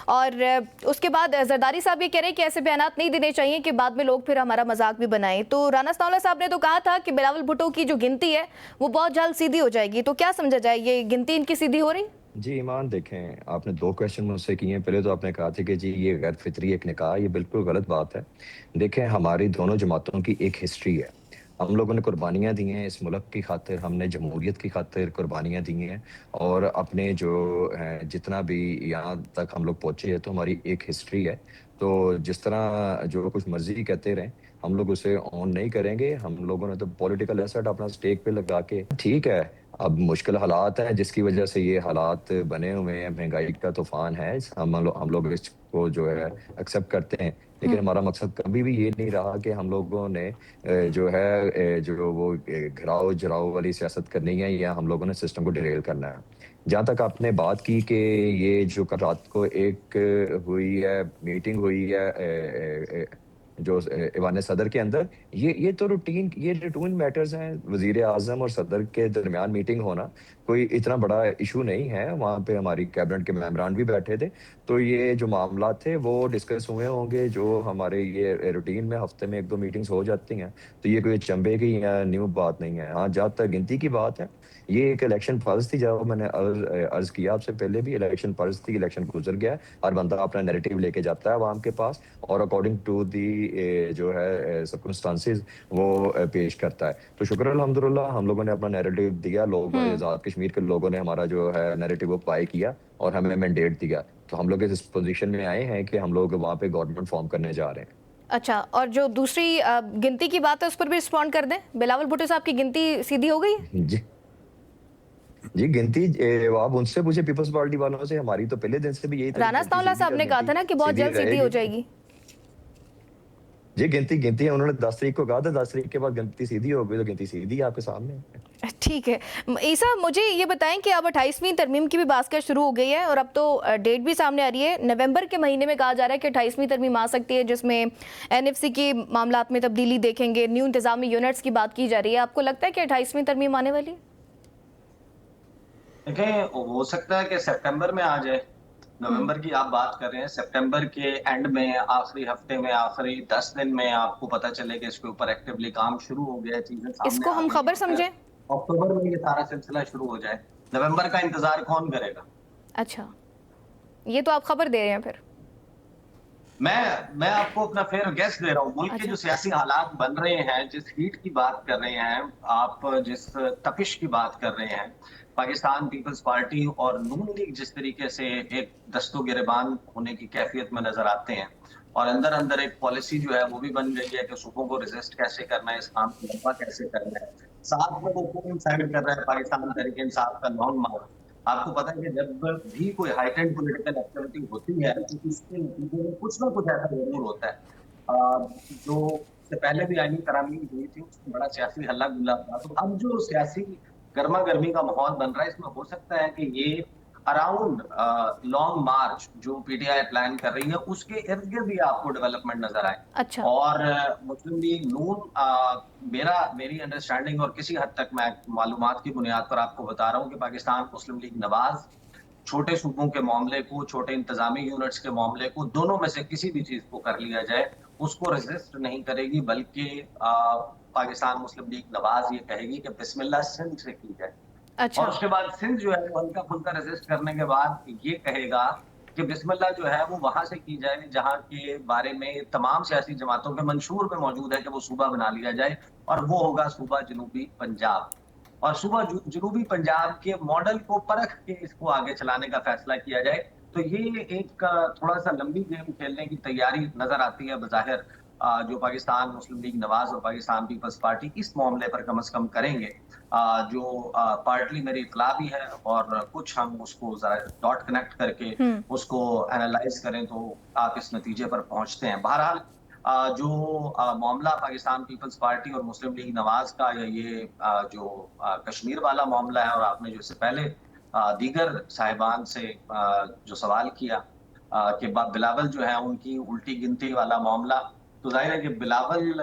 और उसके बाद जरदारी साहब ये कह रहे हैं कि ऐसे बयानात नहीं देने चाहिए कि बाद में लोग फिर हमारा मजाक भी बनाएं। तो राना सनाउल्लाह साहब ने तो कहा था कि बिलावल भुट्टो की जो गिनती है वो बहुत जल्द सीधी हो जाएगी, तो क्या समझा जाए, ये गिनती इनकी सीधी हो रही? जी ईमान, देखें, आपने 2 क्वेश्चन मुझसे किए हैं। पहले तो आपने कहा था कि जी ये गैर फितरी एक निकाह, ये बिल्कुल गलत बात है। देखें, हमारी दोनों जमातों की एक हिस्ट्री है। हम लोगों ने कुर्बानियाँ दी हैं इस मुल्क की खातिर, हमने जमहूरियत की खातिर कुर्बानियाँ दी हैं, और अपने जो जितना भी यहाँ तक हम लोग पहुँचे हैं, तो हमारी एक हिस्ट्री है। तो जिस तरह जो कुछ मर्जी कहते रहें, हम लोग उसे ऑन नहीं करेंगे। हम लोगों ने तो पॉलिटिकल एसेट अपना स्टेक पे लगा के, ठीक है, अब मुश्किल हालात हैं जिसकी वजह से ये हालात बने हुए हैं, महंगाई का तूफान है, हम लोग इसको जो है एक्सेप्ट करते हैं। लेकिन हमारा मकसद कभी भी ये नहीं रहा कि हम लोगों ने जो है जो वो घिराव जराव वाली सियासत करनी है, या हम लोगों ने सिस्टम को डिरेल करना है। जहाँ तक आपने बात की कि ये जो कल रात को एक हुई है, मीटिंग हुई है जो ईवान सदर के अंदर, ये तो रूटीन मैटर्स हैं। वजीर आजम और सदर के दरमियान मीटिंग होना कोई इतना बड़ा इशू नहीं है। वहाँ पे हमारी कैबिनेट के मेंबरान भी बैठे थे, तो ये जो मामला थे वो डिस्कस हुए होंगे। जो हमारे ये रूटीन में हफ्ते में 1-2 मीटिंग्स हो जाती हैं, तो ये कोई चंबे की या न्यू बात नहीं है। हाँ, जहाँ तक गिनती की बात है, ये एक इलेक्शन फर्ज थी, जब मैंने अर्ज किया आपसे पहले भी, इलेक्शन फर्ज थी, इलेक्शन गुजर गया। हर बंदा अपना नैरेटिव लेके जाता है आवाम के पास, और अकॉर्डिंग टू दी जो है सर्कमस्टांसेस वो पेश करता है। तो शुक्र अल्हम्दुलिल्लाह, हम लोगों ने अपना नैरेटिव दिया, लोग आजाद कश्मीर के लोगों ने हमारा जो है नैरेटिव वो बाय किया और हमें मैंडेट दिया। तो हम लोग इस पोजीशन में आए हैं कि हम लोग वहाँ पे गवर्नमेंट फॉर्म करने जा रहे हैं। अच्छा, और जो दूसरी गिनती की बात है उस पर भी रिस्पॉन्ड कर दें। बिलावल भुट्टो साहब की गिनती सीधी हो गई? जी गिनती आप उनसे पूछे, पीपल्स पार्टी वालों से। हमारी तो पहले दिन से भी यही था। राना सनाउल्लाह साहब ने कहा था ना कि बहुत जल्द सीधी हो जाएगी। जी गिनती है, उन्होंने 10 तारीख को कहा था, 10 तारीख के बाद गिनती सीधी हो गई, तो गिनती सीधी आपके सामने है। ठीक है ईसा, मुझे ये बताएं कि अब 28वीं तरमीम की भी बास्केट शुरू हो गई है, और अब तो डेट भी सामने आ रही है। नवंबर के महीने में कहा जा रहा है कि 28वीं तरमीम आ सकती है, जिसमें एनएफसी के मामलात में तब्दीली देखेंगे, न्यू इंतजामी यूनिट्स की बात की जा रही है। आपको लगता है कि 28वीं तरमीम आने वाली? देखें, हो सकता है कि सितंबर में आ जाए। नवंबर की आप बात कर रहे हैं, सितंबर के एंड में, आखिरी हफ्ते में, आखिरी 10 दिन में आपको पता चले कि इसके ऊपर एक्टिवली काम शुरू हो गया है, चीजें सामने इसको हम खबर समझें? अक्टूबर में ये सारा सिलसिला शुरू हो जाए। नवंबर का इंतजार कौन करेगा? अच्छा, ये तो आप खबर दे रहे हैं फिर। मैं आपको अपना फेयर गेस दे रहा हूँ। मुल्क के जो सियासी हालात बन रहे हैं, जिस हीट की बात कर रहे हैं आप, जिस तपिश की बात कर रहे हैं, पाकिस्तान पीपल्स पार्टी और नून लीग जिस तरीके से एक दस्तो गिरेबान होने की कैफियत में नजर आते हैं, और अंदर अंदर एक पॉलिसी जो है वो भी बन गई है कि सूबों को रेजिस्ट कैसे करना है, इस काम को लंबा कैसे करना है। साथ में वो कोइंसाइड कर रहा है पाकिस्तान तहरीक इंसाफ का लॉन्ग मार्च। आपको पता है कि जब भी कोई हाइटेंड पॉलिटिकल एक्टिविटी होती है, तो इसके नतीजे में कुछ ना कुछ ऐसा जरूर होता है। जो से पहले भी आईनी तरामीम हुई थी, उसमें बड़ा सियासी हल्ला गुल्ला था। तो अब जो सियासी गर्मा गर्मी का माहौल बन रहा है, इसमें हो सकता है कि ये अराउंड लॉन्ग मार्च जो पीटीआई प्लान कर रही है, उसके इर्द गिर्द भी आपको डेवलपमेंट नजर आए। अच्छा। और मुस्लिम लीग नून, मेरी अंडरस्टैंडिंग और किसी हद तक मैं मालूमात की बुनियाद पर आपको बता रहा हूँ कि पाकिस्तान मुस्लिम लीग नवाज छोटे सूबों के मामले को, छोटे इंतजामी यूनिट्स के मामले को, दोनों में से किसी भी चीज को कर लिया जाए, उसको रेजिस्ट नहीं करेगी, बल्कि पाकिस्तान मुस्लिम लीग नवाज ये कहेगी कि बिस्मिल्लाह सिंध से की जाए। अच्छा। और उसके बाद सिंध जो है वो हल्का फुल्का रेजिस्ट करने के बाद ये कहेगा कि बिस्मिल्लाह जो है वो वहां से की जाए जहां के बारे में तमाम सियासी जमातों के मंशूर में मौजूद है कि वो सूबा बना लिया जाए, और वो होगा सूबा जनूबी पंजाब। और सूबा जनूबी पंजाब के मॉडल को परख के इसको आगे चलाने का फैसला किया जाए। तो ये एक थोड़ा सा लंबी गेम खेलने की तैयारी नजर आती है बज़ाहिर जो पाकिस्तान मुस्लिम लीग नवाज और पाकिस्तान पीपल्स पार्टी इस मामले पर कम से कम करेंगे, जो पार्टली मेरी इतला भी है और कुछ हम उसको जरा डॉट कनेक्ट करके उसको एनालाइज करें तो आप इस नतीजे पर पहुंचते हैं। बहरहाल जो मामला पाकिस्तान पीपल्स पार्टी और मुस्लिम लीग नवाज का, या ये जो कश्मीर वाला मामला है, और आपने जो इससे पहले दीगर साहिबान से जो सवाल किया कि बिलावल जो है उनकी उल्टी गिनती वाला मामला, तो जाहिर है कि बिलावल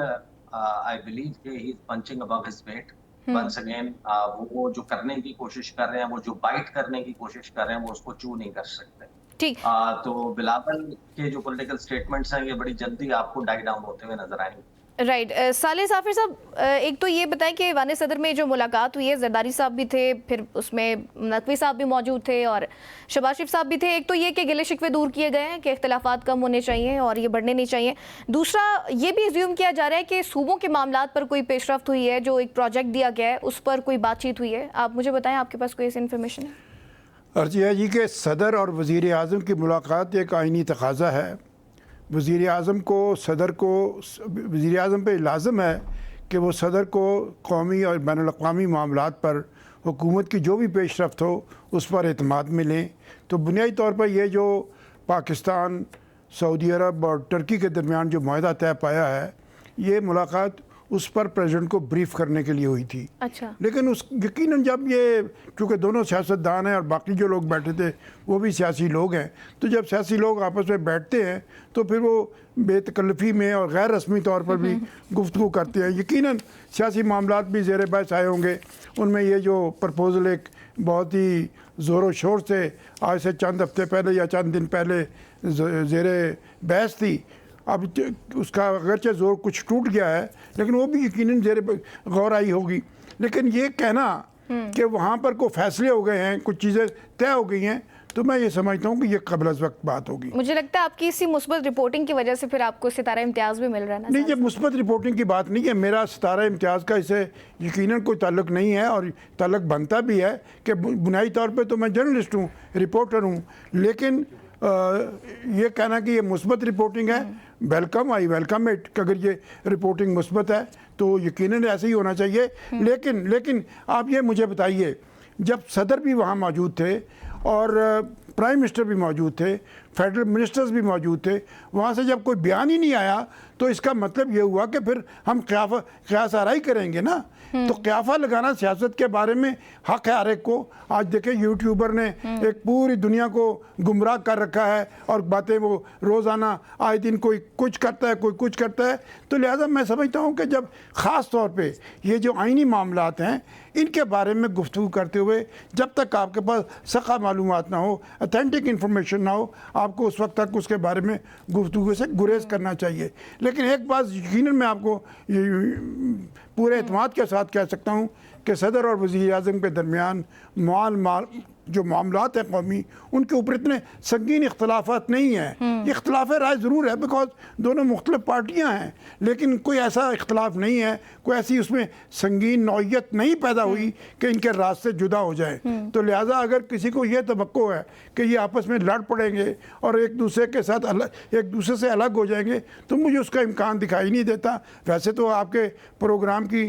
आई बिलीव कि he is punching above his weight once again. वो जो करने की कोशिश कर रहे हैं, वो जो बाइट करने की कोशिश कर रहे हैं, वो उसको चू नहीं कर सकते। ठीक। तो बिलावल के जो पॉलिटिकल स्टेटमेंट्स हैं ये बड़ी जल्दी आपको डाई डाउन होते हुए नजर आएंगे। राइट। साले साफिर साहब, एक तो ये बताएं कि वाने सदर में जो मुलाकात हुई है, जरदारी साहब भी थे, फिर उसमें नकवी साहब भी मौजूद थे और शहबाज शरीफ साहब भी थे। एक तो ये कि गिले शिकवे दूर किए गए हैं कि इख्तलाफात कम होने चाहिए और ये बढ़ने नहीं चाहिए। दूसरा ये भी अज्यूम किया जा रहा है कि सूबों के मामलात पर कोई पेशरफ्त हुई है, जो एक प्रोजेक्ट दिया गया है उस पर कोई बातचीत हुई है। आप मुझे बताएं, आपके पास कोई ऐसी इन्फॉर्मेशन है? अर्जिया जी के सदर और वज़ीर आज़म की मुलाकात एक आइनी तकाज़ा है। वज़ीर आज़म को, सदर को, वज़ीर आज़म पे लाज़म है कि वो सदर को कौमी और बैनुल-अक़वामी मामलात पर हुकूमत की जो भी पेशरफ्त हो उस पर एतमाद मिलें। तो बुनियादी तौर पर ये जो पाकिस्तान, सऊदी अरब और टर्की के दरमियान जो मुआहदा तय पाया है, ये मुलाकात उस पर प्रेसिडेंट को ब्रीफ करने के लिए हुई थी। अच्छा। लेकिन उस यकीनन जब ये, चूँकि दोनों सियासतदान हैं और बाकी जो लोग बैठे थे वो भी सियासी लोग हैं, तो जब सियासी लोग आपस में बैठते हैं तो फिर वो बेतकल्लफ़ी में और गैर रस्मी तौर पर भी गुफ्तगू करते हैं। यकीनन सियासी मामलात भी ज़ेर बहस आए होंगे। उनमें ये जो प्रपोज़ल एक बहुत ही ज़ोर शोर से आज से चंद हफ्ते पहले या चंद दिन पहले ज़ेर बहस थी, अब उसका अगरचे ज़ोर कुछ टूट गया है, लेकिन वो भी यकीनन ज़ेर गौर आई होगी। लेकिन ये कहना कि वहाँ पर कोई फैसले हो गए हैं, कुछ चीज़ें तय हो गई हैं, तो मैं ये समझता हूँ कि ये क़ब्ल अज़ वक्त बात होगी। मुझे लगता है आपकी इसी मुस्बत रिपोर्टिंग की वजह से फिर आपको सितारा इम्तियाज़ भी मिल रहा है ना? नहीं, ये मुस्बत रिपोर्टिंग की बात नहीं है। मेरा सितारा इम्तियाज़ का इससे यकीनन कोई ताल्लुक नहीं है और ताल्लुक बनता भी है कि बुनियादी तौर पर तो मैं जर्नलिस्ट हूँ, रिपोर्टर हूँ, लेकिन ये कहना कि ये मुस्बत रिपोर्टिंग है, वेलकम, आई वेलकम इट। अगर ये रिपोर्टिंग मुस्बत है तो यकीनन ऐसे ही होना चाहिए। लेकिन आप ये मुझे बताइए, जब सदर भी वहाँ मौजूद थे और प्राइम मिनिस्टर भी मौजूद थे, फेडरल मिनिस्टर्स भी मौजूद थे, वहाँ से जब कोई बयान ही नहीं आया तो इसका मतलब ये हुआ कि फिर हम क़यास आराई करेंगे ना। तो क़याफा लगाना सियासत के बारे में हक़ है हर एक को। आज देखें, यूट्यूबर ने एक पूरी दुनिया को गुमराह कर रखा है और बातें वो रोज़ाना आए दिन कोई कुछ करता है, कोई कुछ करता है। तो लिहाजा मैं समझता हूँ कि जब ख़ास तौर पे ये जो आइनी मामलात हैं, इनके बारे में गुफ्तगू करते हुए जब तक आपके पास सख़ा मालूमात ना हो, अथेंटिक इन्फॉर्मेशन ना हो, आपको उस वक्त तक उसके बारे में गुफ्तगू से गुरेज करना चाहिए। लेकिन एक बात यकीनन मैं आपको पूरे एतमाद के साथ कह सकता हूँ कि सदर और वज़ीर आज़म के दरमियान जो मामलात हैं कौमी, उनके ऊपर इतने संगीन इख्तलाफात नहीं हैं। इख्तलाफ राय ज़रूर है, बिकॉज दोनों मुख्तलिफ पार्टियाँ हैं, लेकिन कोई ऐसा इख्तलाफ नहीं है, कोई ऐसी उसमें संगीन नौइयत नहीं पैदा हुई कि इनके रास्ते जुदा हो जाए। तो लिहाजा अगर किसी को ये तवक्को है कि ये आपस में लड़ पड़ेंगे और एक दूसरे के साथ एक दूसरे से अलग हो जाएंगे, तो मुझे उसका इम्कान दिखाई नहीं देता। वैसे तो आपके प्रोग्राम की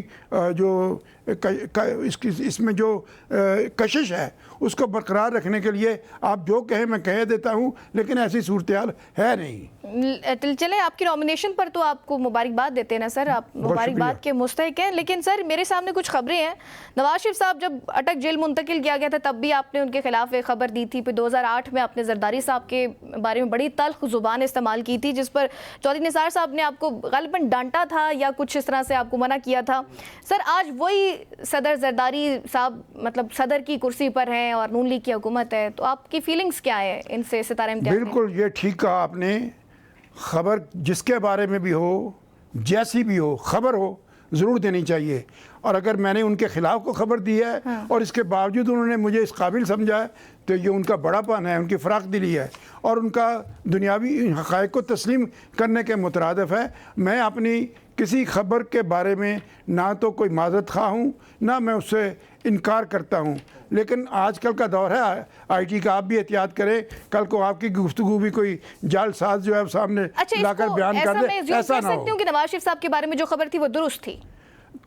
जो इसमें जो कशिश है उसको बरकरार रखने के लिए आप जो कहें मैं कह देता हूं, लेकिन ऐसी सूरत-ए-हाल है नहीं। चले, आपकी नॉमिनेशन पर तो आपको मुबारकबाद देते हैं ना सर, आप मुबारकबाद के मुस्तहिक हैं। लेकिन सर, मेरे सामने कुछ खबरें हैं। नवाज शरीफ साहब जब अटक जेल मुंतकिल किया गया था तब भी आपने उनके खिलाफ एक खबर दी थी। फिर 2008 में आपने जरदारी साहब के बारे में बड़ी तल्ख जुबान इस्तेमाल की थी, जिस पर चौधरी निसार साहब ने आपको ग़ालिबन डांटा था या कुछ इस तरह से आपको मना किया था। सर, आज वही सदर जरदारी साहब मतलब सदर की कुर्सी पर हैं और नून लीग की हुकूमत है, तो आपकी फीलिंग्स क्या है इनसे सितारा इम्तियाज़? बिल्कुल, ये ठीक कहा आपने। खबर जिसके बारे में भी हो, जैसी भी हो, खबर हो ज़रूर देनी चाहिए। और अगर मैंने उनके ख़िलाफ़ को खबर दी है और इसके बावजूद उन्होंने मुझे इस काबिल समझा है, तो ये उनका बड़ापन है, उनकी फ़राख दिली है और उनका दुनियावी हक़ाइक़ को तस्लीम करने के मुतरादिफ़ है। मैं अपनी किसी खबर के बारे में ना तो कोई माजरत खा हूँ, ना मैं उससे इनकार करता हूँ, लेकिन आजकल का दौर है आईटी का, आप भी एहतियात करें, कल को आपकी गुफ्तगू भी कोई जालसाज जो है सामने लाकर बयान कर दे, ऐसा ना हो। कि नवाज शरीफ साहब के बारे में जो खबर थी वो दुरुस्त थी।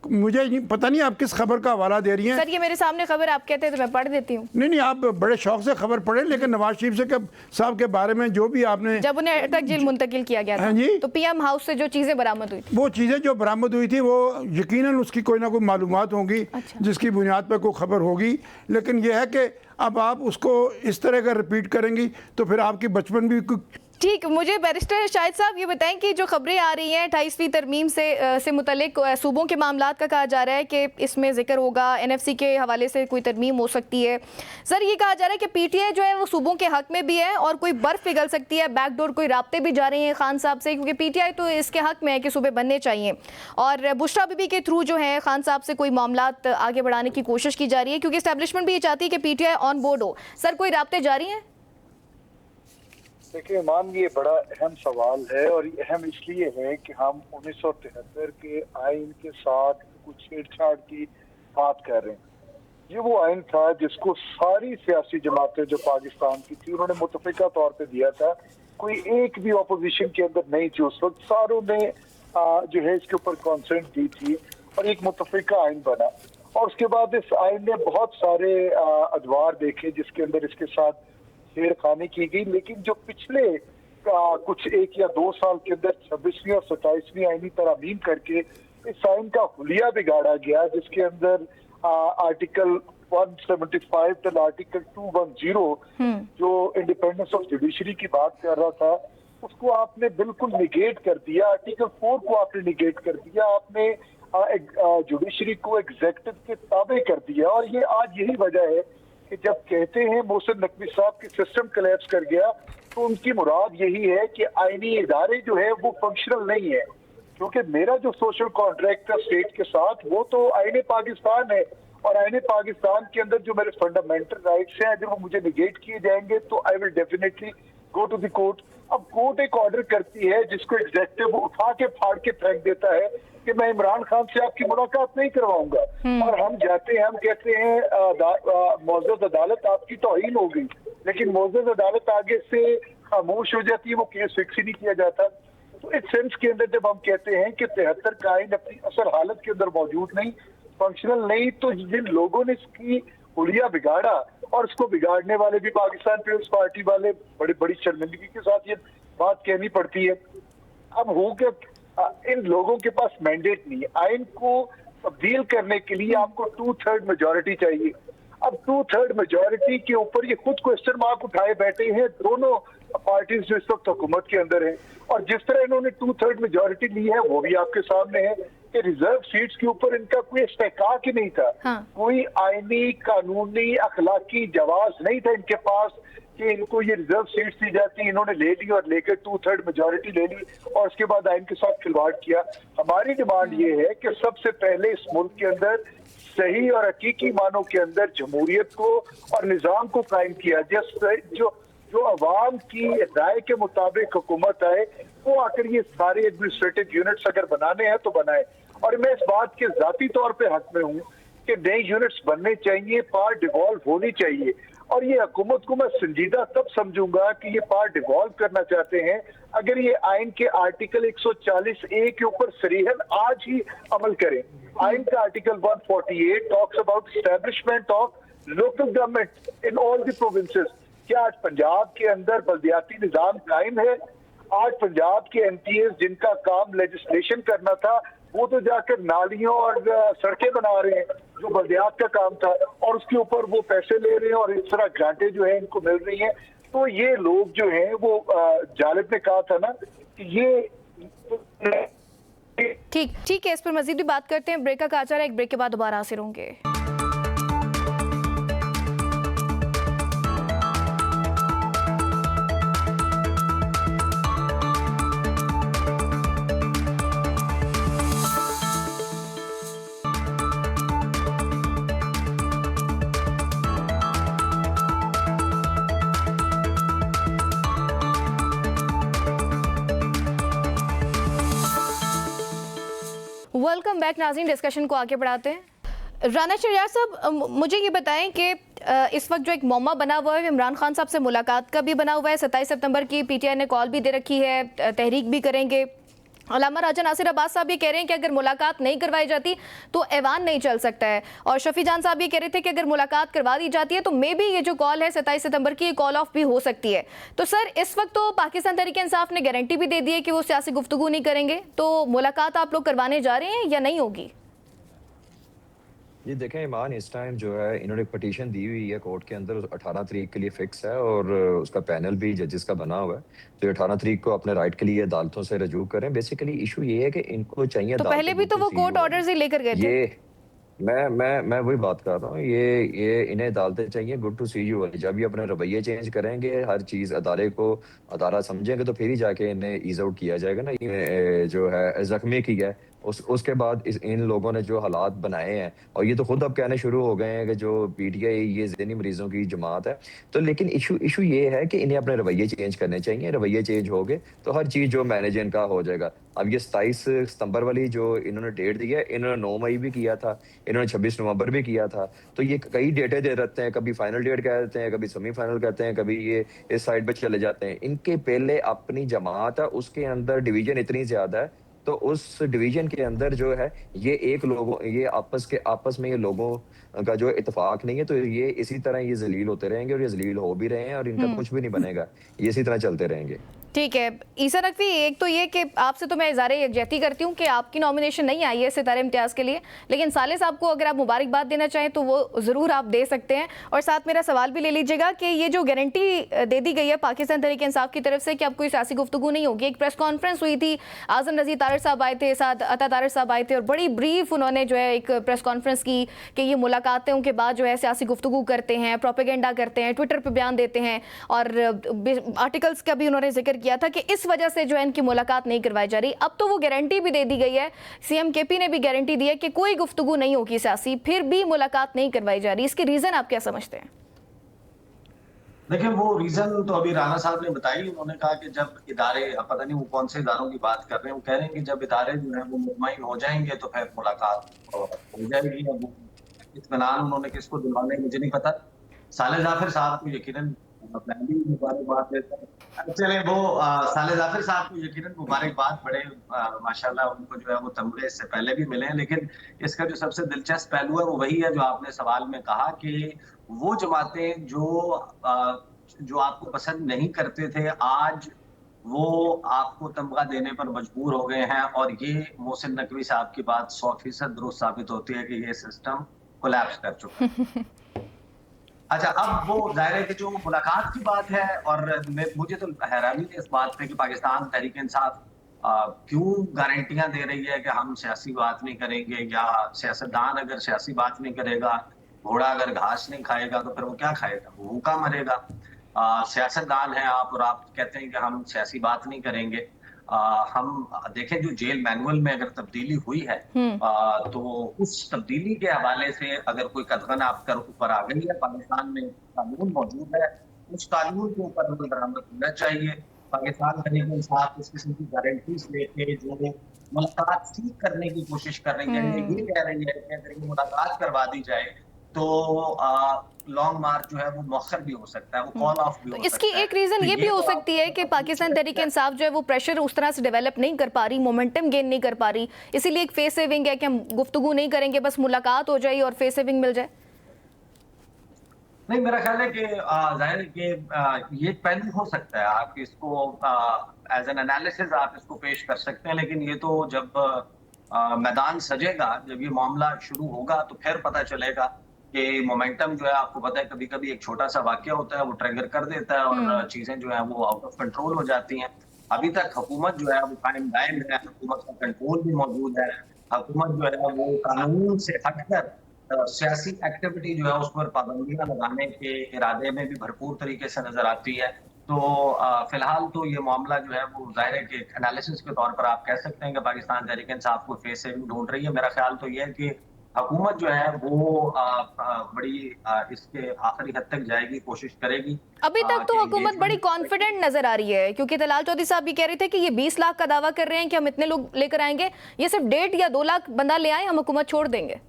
मुझे पता नहीं आप किस खबर का हवाला दे रही हैं। सर ये मेरे सामने खबर आप कहते हैं तो मैं पढ़ देती हूँ। नहीं, आप बड़े शौक से खबर पढ़े, लेकिन नवाज शरीफ साहब के बारे में जो भी आपने, जब उन्हें अटक जेल मुंतकिल किया गया था तो पीएम हाउस से जो चीजें बरामद हुई थी, वो चीज़ें जो बरामद हुई थी वो यकीनन उसकी कोई ना कोई मालूमात होंगी। अच्छा। जिसकी बुनियाद पर कोई खबर होगी, लेकिन यह है कि अब आप उसको इस तरह का रिपीट करेंगी तो फिर आपकी बचपन भी ठीक। मुझे बैरिस्टर शाहिद साहब ये बताएं कि जो खबरें आ रही हैं 28वीं तरमीम से मुतल्लिक सूबों के मामलात का कहा जा रहा है कि इसमें जिक्र होगा, एनएफसी के हवाले से कोई तरमीम हो सकती है। सर ये कहा जा रहा है कि पीटीआई जो है वो सूबों के हक में भी है और कोई बर्फ पिघल सकती है, बैकडोर कोई राब्ते भी जा रहे हैं खान साहब से, क्योंकि पीटीआई तो इसके हक में है कि सूबे बनने चाहिए और बुशरा बीबी के थ्रू जो है खान साहब से कोई मामलात आगे बढ़ाने की कोशिश की जा रही है, क्योंकि एस्टैब्लिशमेंट भी ये चाहती है कि पीटीआई ऑन बोर्ड हो। सर कोई राब्ते जारी हैं? देखिए ईमान, ये बड़ा अहम सवाल है और ये अहम इसलिए है कि हम 1973 के आइन के साथ कुछ छेड़छाड़ की बात कर रहे हैं। ये वो आइन था जिसको सारी सियासी जमातें जो पाकिस्तान की थी उन्होंने मुतफिका तौर पे दिया था। कोई एक भी ऑपोजिशन के अंदर नहीं थी उस वक्त, सारों ने जो है इसके ऊपर कॉन्सेंट दी थी और एक मुतफिका आइन बना। और उसके बाद इस आइन ने बहुत सारे अदवार देखे जिसके अंदर इसके साथ छेड़खानी की गई, लेकिन जो पिछले कुछ 1 या 2 साल के अंदर 26वीं और 27वीं आईनी तरामीम करके इस आइन का हुलिया बिगाड़ा गया, जिसके अंदर आर्टिकल 175 तक आर्टिकल 210 जो इंडिपेंडेंस ऑफ जुडिशरी की बात कर रहा था उसको आपने बिल्कुल निगेट कर दिया। आर्टिकल 4 को आपने निगेट कर दिया, आपने जुडिशरी को एग्जेक्टिव के ताबे कर दिया। और ये आज यही वजह है कि जब कहते हैं मोहसिन नकवी साहब की सिस्टम कोलैप्स कर गया तो उनकी मुराद यही है कि आईनी इदारे जो है वो फंक्शनल नहीं है, क्योंकि मेरा जो सोशल कॉन्ट्रैक्ट था स्टेट के साथ वो तो आईने पाकिस्तान है और आईने पाकिस्तान के अंदर जो मेरे फंडामेंटल राइट्स हैं अगर वो मुझे निगेट किए जाएंगे तो I will definitely go to the court. अब कोर्ट एक ऑर्डर करती है जिसको एग्जेक्टिव उठा के फाड़ के फेंक देता है कि मैं इमरान खान से आपकी मुलाकात नहीं करवाऊंगा, और हम जाते हैं हम कहते हैं मौजूद अदालत आपकी तौहीन हो गई, लेकिन मौजूद अदालत आगे से खामोश हो जाती है, वो केस फिक्स ही नहीं किया जाता। तो इस सेंस के अंदर जब हम कहते हैं कि 73 का आइन अपनी असल हालत के अंदर मौजूद नहीं, फंक्शनल नहीं, तो जिन लोगों ने इसकी हुलिया बिगाड़ा और इसको बिगाड़ने वाले भी पाकिस्तान पीपल्स पार्टी वाले बड़ी बड़ी शर्मिंदगी के साथ ये बात कहनी पड़ती है। अब हो के इन लोगों के पास मैंडेट नहीं है, आइन को तब्दील करने के लिए आपको 2/3 मेजॉरिटी चाहिए। अब 2/3 मेजॉरिटी के ऊपर ये खुद क्वेश्चन मार्क उठाए बैठे हैं दोनों पार्टीज जो इस वक्त हुकूमत के अंदर है, और जिस तरह इन्होंने 2/3 मेजॉरिटी ली है वो भी आपके सामने है कि रिजर्व सीट्स के ऊपर इनका कोई इस्तेहकाक ही नहीं था। हाँ। कोई आईनी कानूनी अखलाकी जवाज नहीं था इनके पास कि इनको ये रिजर्व सीट्स दी जाती, इन्होंने ले ली और लेकर 2/3 मेजॉरिटी ले ली और उसके बाद आइन के साथ खिलवाड़ किया। हमारी डिमांड ये है कि सबसे पहले इस मुल्क के अंदर सही और हकीकी मानों के अंदर जमहूरियत को और निजाम को कायम किया, जो अवाम की राय के मुताबिक हुकूमत आए, वो आकर ये सारे एडमिनिस्ट्रेटिव यूनिट्स अगर बनाने हैं तो बनाए। और मैं इस बात के जाती तौर पे हक में हूँ कि नए यूनिट्स बनने चाहिए, पावर डिवॉल्व होनी चाहिए, और ये हुकूमत को मैं संजीदा तब समझूंगा कि ये पावर डिवॉल्व करना चाहते हैं अगर ये आइन के आर्टिकल 140A के ऊपर सरीहन आज ही अमल करें। आइन का article 148 talks about establishment of local government in all the provinces. क्या आज पंजाब के अंदर बल्दियाती निजाम कायम है? आज पंजाब के एमपीएस जिनका काम लेजिस्लेशन करना था वो तो जाकर नालियों और सड़कें बना रहे हैं जो बल्दियात का काम था, और उसके ऊपर वो पैसे ले रहे हैं और इस तरह ग्रांटें जो है इनको मिल रही हैं। तो ये लोग जो हैं वो जालिब ने कहा था ना कि ये ठीक है, इस पर मजीद भी बात करते हैं। ब्रेक का आचार है, एक ब्रेक के बाद दोबारा हाजिर होंगे। वेलकम बैक नाज़रीन, डिस्कशन को आगे बढ़ाते हैं। राना शहरयार साहब, मुझे ये बताएं कि इस वक्त जो एक मौमा बना हुआ है, इमरान खान साहब से मुलाकात का भी बना हुआ है। 27 सितंबर की पीटीआई ने कॉल भी दे रखी है, तहरीक भी करेंगे। अल्लामा राजा नासिर अब्बास साहब ये कह रहे हैं कि अगर मुलाकात नहीं करवाई जाती तो ऐवान नहीं चल सकता है, और शफी जान साहब ये कह रहे थे कि अगर मुलाकात करवा दी जाती है तो मे बी ये जो कॉल है 27 सितंबर की, ये कॉल ऑफ भी हो सकती है। तो सर, इस वक्त तो पाकिस्तान तहरीक इंसाफ ने गारंटी भी दे दी है कि वो सियासी गुफ्तगू नहीं करेंगे, तो मुलाकात आप लोग करवाने जा रहे हैं या नहीं होगी? ये देखें, ईमान इस टाइम जो है इन्होंने पटिशन दी हुई है कोर्ट के अंदर, 18 तारीख के लिए फिक्स है और उसका पैनल भी जजेस का बना हुआ है। तो 18 तारीख को अपने राइट के लिए अदालतों से रजू करें। बेसिकली इशू ये है कि इनको चाहिए तो पहले भी तो वो कोर्ट ऑर्डर्स ही लेकर गए थे। ये मैं वही बात कर रहा हूँ। ये इन्हें अदालतें चाहिए गुड टू सी यू वाली। जब ये अपने रवैये चेंज करेंगे, हर चीज अदारे को अदारा समझेंगे, तो फिर ही जाके इन्हें ईज आउट किया जाएगा ना। ये जो है जख्मी की है, उसके बाद इन लोगों ने जो हालात बनाए हैं, और ये तो खुद अब कहने शुरू हो गए हैं कि जो पीटीआई ये ज़हनी मरीजों की जमात है। तो लेकिन इशू ये है कि इन्हें अपने रवैये चेंज करने चाहिए। रवैये चेंज हो गए तो हर चीज जो मैनेज इनका हो जाएगा। अब ये 27 सितंबर वाली जो इन्होंने डेट दी है, इन्होंने 9 मई भी किया था, इन्होंने 26 नवंबर भी किया था। तो ये कई डेटें दे रहते हैं, कभी फाइनल डेट कह देते हैं, कभी सेमीफाइनल कहते हैं, कभी ये इस साइड पे चले जाते हैं। इनके पहले अपनी जमात है, उसके अंदर डिवीजन इतनी ज्यादा है, तो उस डिवीजन के अंदर जो है ये आपस में ये लोगों का जो इत्तेफाक नहीं है, तो ये इसी तरह ये जलील होते रहेंगे, और ये जलील हो भी रहे हैं, और इनका कुछ भी नहीं बनेगा। ये इसी तरह चलते रहेंगे। ठीक है ईसा नकवी, एक तो ये कि आपसे तो मैं इज़ारे यकजहती करती हूँ कि आपकी नॉमिनेशन नहीं आई है सितारे इम्तियाज़ के लिए, लेकिन साले साहब को अगर आप मुबारकबाद देना चाहें तो वो ज़रूर आप दे सकते हैं। और साथ मेरा सवाल भी ले लीजिएगा कि ये जो गारंटी दे दी गई है पाकिस्तान तहरीक इंसाफ की तरफ से कि अब कोई सियासी गुफ्तगू नहीं होगी, एक प्रेस कॉन्फ्रेंस हुई थी, आज़म नज़ीर तारिक साहब आए थे, साथ अता तारिक साहब आए थे, और बड़ी ब्रीफ उन्होंने जो है एक प्रेस कॉन्फ्रेंस की कि ये मुलाकातों के बाद जो है सियासी गुफ्तगू करते हैं, प्रोपेगेंडा करते हैं, ट्विटर पर बयान देते हैं, और आर्टिकल्स का भी उन्होंने जिक्र किया था कि इस वजह से जो है इनकी मुलाकात नहीं करवाई जा रही। अब तो वो गारंटी भी दे दी गई है, सीएम केपी ने भी गारंटी दी है कि कोई गुफ्तगू नहीं होगी सियासी, फिर भी मुलाकात नहीं करवाई जा रही। इसके रीजन आप क्या समझते हैं? देखिए, वो रीजन तो अभी राणा साहब ने बताई। उन्होंने कहा कि जब इदारे, अब पता नहीं वो कौन से इदारों की बात कर रहे हैं, वो कह रहे हैं कि जब इदारे जो है वो मुतमईन हो जाएंगे तो फिर मुलाकात हो जाएगी। अब इत्मीनान उन्होंने किसको दिलवाना है मुझे नहीं पता। साले जाफिर साहब को यकीनन मुबारकबाद देता है। चले वो साले जाफिर साहब को यकीनन मुबारकबाद, बड़े माशाल्लाह उनको जो है वो तमगे इससे पहले भी मिले हैं। लेकिन इसका जो सबसे दिलचस्प पहलू है वो वही है जो आपने सवाल में कहा कि वो जमातें जो आपको पसंद नहीं करते थे, आज वो आपको तमगा देने पर मजबूर हो गए हैं। और ये मोहसिन नकवी साहब की बात 100% दुरुस्त साबित होती है कि ये सिस्टम कोलैप्स कर चुका है। अच्छा, अब वो जाहिर है कि जो मुलाकात की बात है, और मुझे तो हैरानी है इस बात पे कि पाकिस्तान तहरीक इंसाफ क्यों गारंटियां दे रही है कि हम सियासी बात नहीं करेंगे, या सियासतदान अगर सियासी बात नहीं करेगा, घोड़ा अगर घास नहीं खाएगा तो फिर वो क्या खाएगा, वो भूखा मरेगा। सियासतदान है आप, और आप कहते हैं कि हम सियासी बात नहीं करेंगे। हम देखें जो जेल मैनुअल में अगर तब्दीली हुई है, तो उस तब्दीली के हवाले से अगर कोई कदगन आपका ऊपर आ गई है, पाकिस्तान में कानून मौजूद है, उस कानून के ऊपर अमल दरामद होना चाहिए। पाकिस्तान तहरीक इंसाफ इस किस्म की गारंटीज लेके जो मुलाकात ठीक करने की कोशिश कर रही है, ये कह रही है कि अगर ये मुलाकात करवा दी जाए तो लॉन्ग मार्च जो है वो मौखर भी हो सकता है, वो कॉल ऑफ भी हो सकता है। इसकी एक रीजन ये भी हो सकती है कि पाकिस्तान तहरीक इंसाफ जो है वो प्रेशर उस तरह से डेवलप नहीं कर पा रही, मोमेंटम गेन नहीं कर पा रही, इसीलिए एक फेस सेविंग है कि हम गुफ्तगू नहीं करेंगे, बस मुलाकात हो जाए और फेस सेविंग मिल जाए। नहीं, मेरा ख्याल है कि जाहिर है कि ये एक पहलू हो सकता है, आप इसको एज एन एनालिसिस आप इसको पेश कर सकते हैं। लेकिन ये तो जब मैदान सजेगा, जब ये मामला शुरू होगा, तो फिर पता चलेगा कि मोमेंटम जो है, आपको पता है कभी कभी एक छोटा सा वाकया होता है वो ट्रिगर कर देता है और चीजें जो है वो आउट ऑफ कंट्रोल हो जाती हैं। अभी तक हुकूमत जो है वो कायम दायम है, हुकूमत का कंट्रोल भी मौजूद है, हुकूमत जो है वो कानून से हटकर सियासी एक्टिविटी जो है उस पर पाबंदियां लगाने के इरादे में भी भरपूर तरीके से नजर आती है। तो फिलहाल तो ये मामला जो है वो जाहिर है कि एनालिसिस के तौर पर आप कह सकते हैं कि पाकिस्तान तहरीक इंसाफ को फेस सेविंग ढूंढ रही है। मेरा ख्याल तो ये है कि हुकूमत जो है वो बड़ी इसके आखिरी हद तक जाएगी, कोशिश करेगी। अभी तक तो कि हुकूमत बड़ी engagement- कॉन्फिडेंट नजर आ रही है, क्योंकि दलाल चौधरी साहब ये कह रहे थे कि ये 20 लाख का दावा कर रहे हैं कि हम इतने लोग लेकर आएंगे, ये सिर्फ 1.5 या 2 लाख बंदा ले आए हम हुकूमत छोड़ देंगे।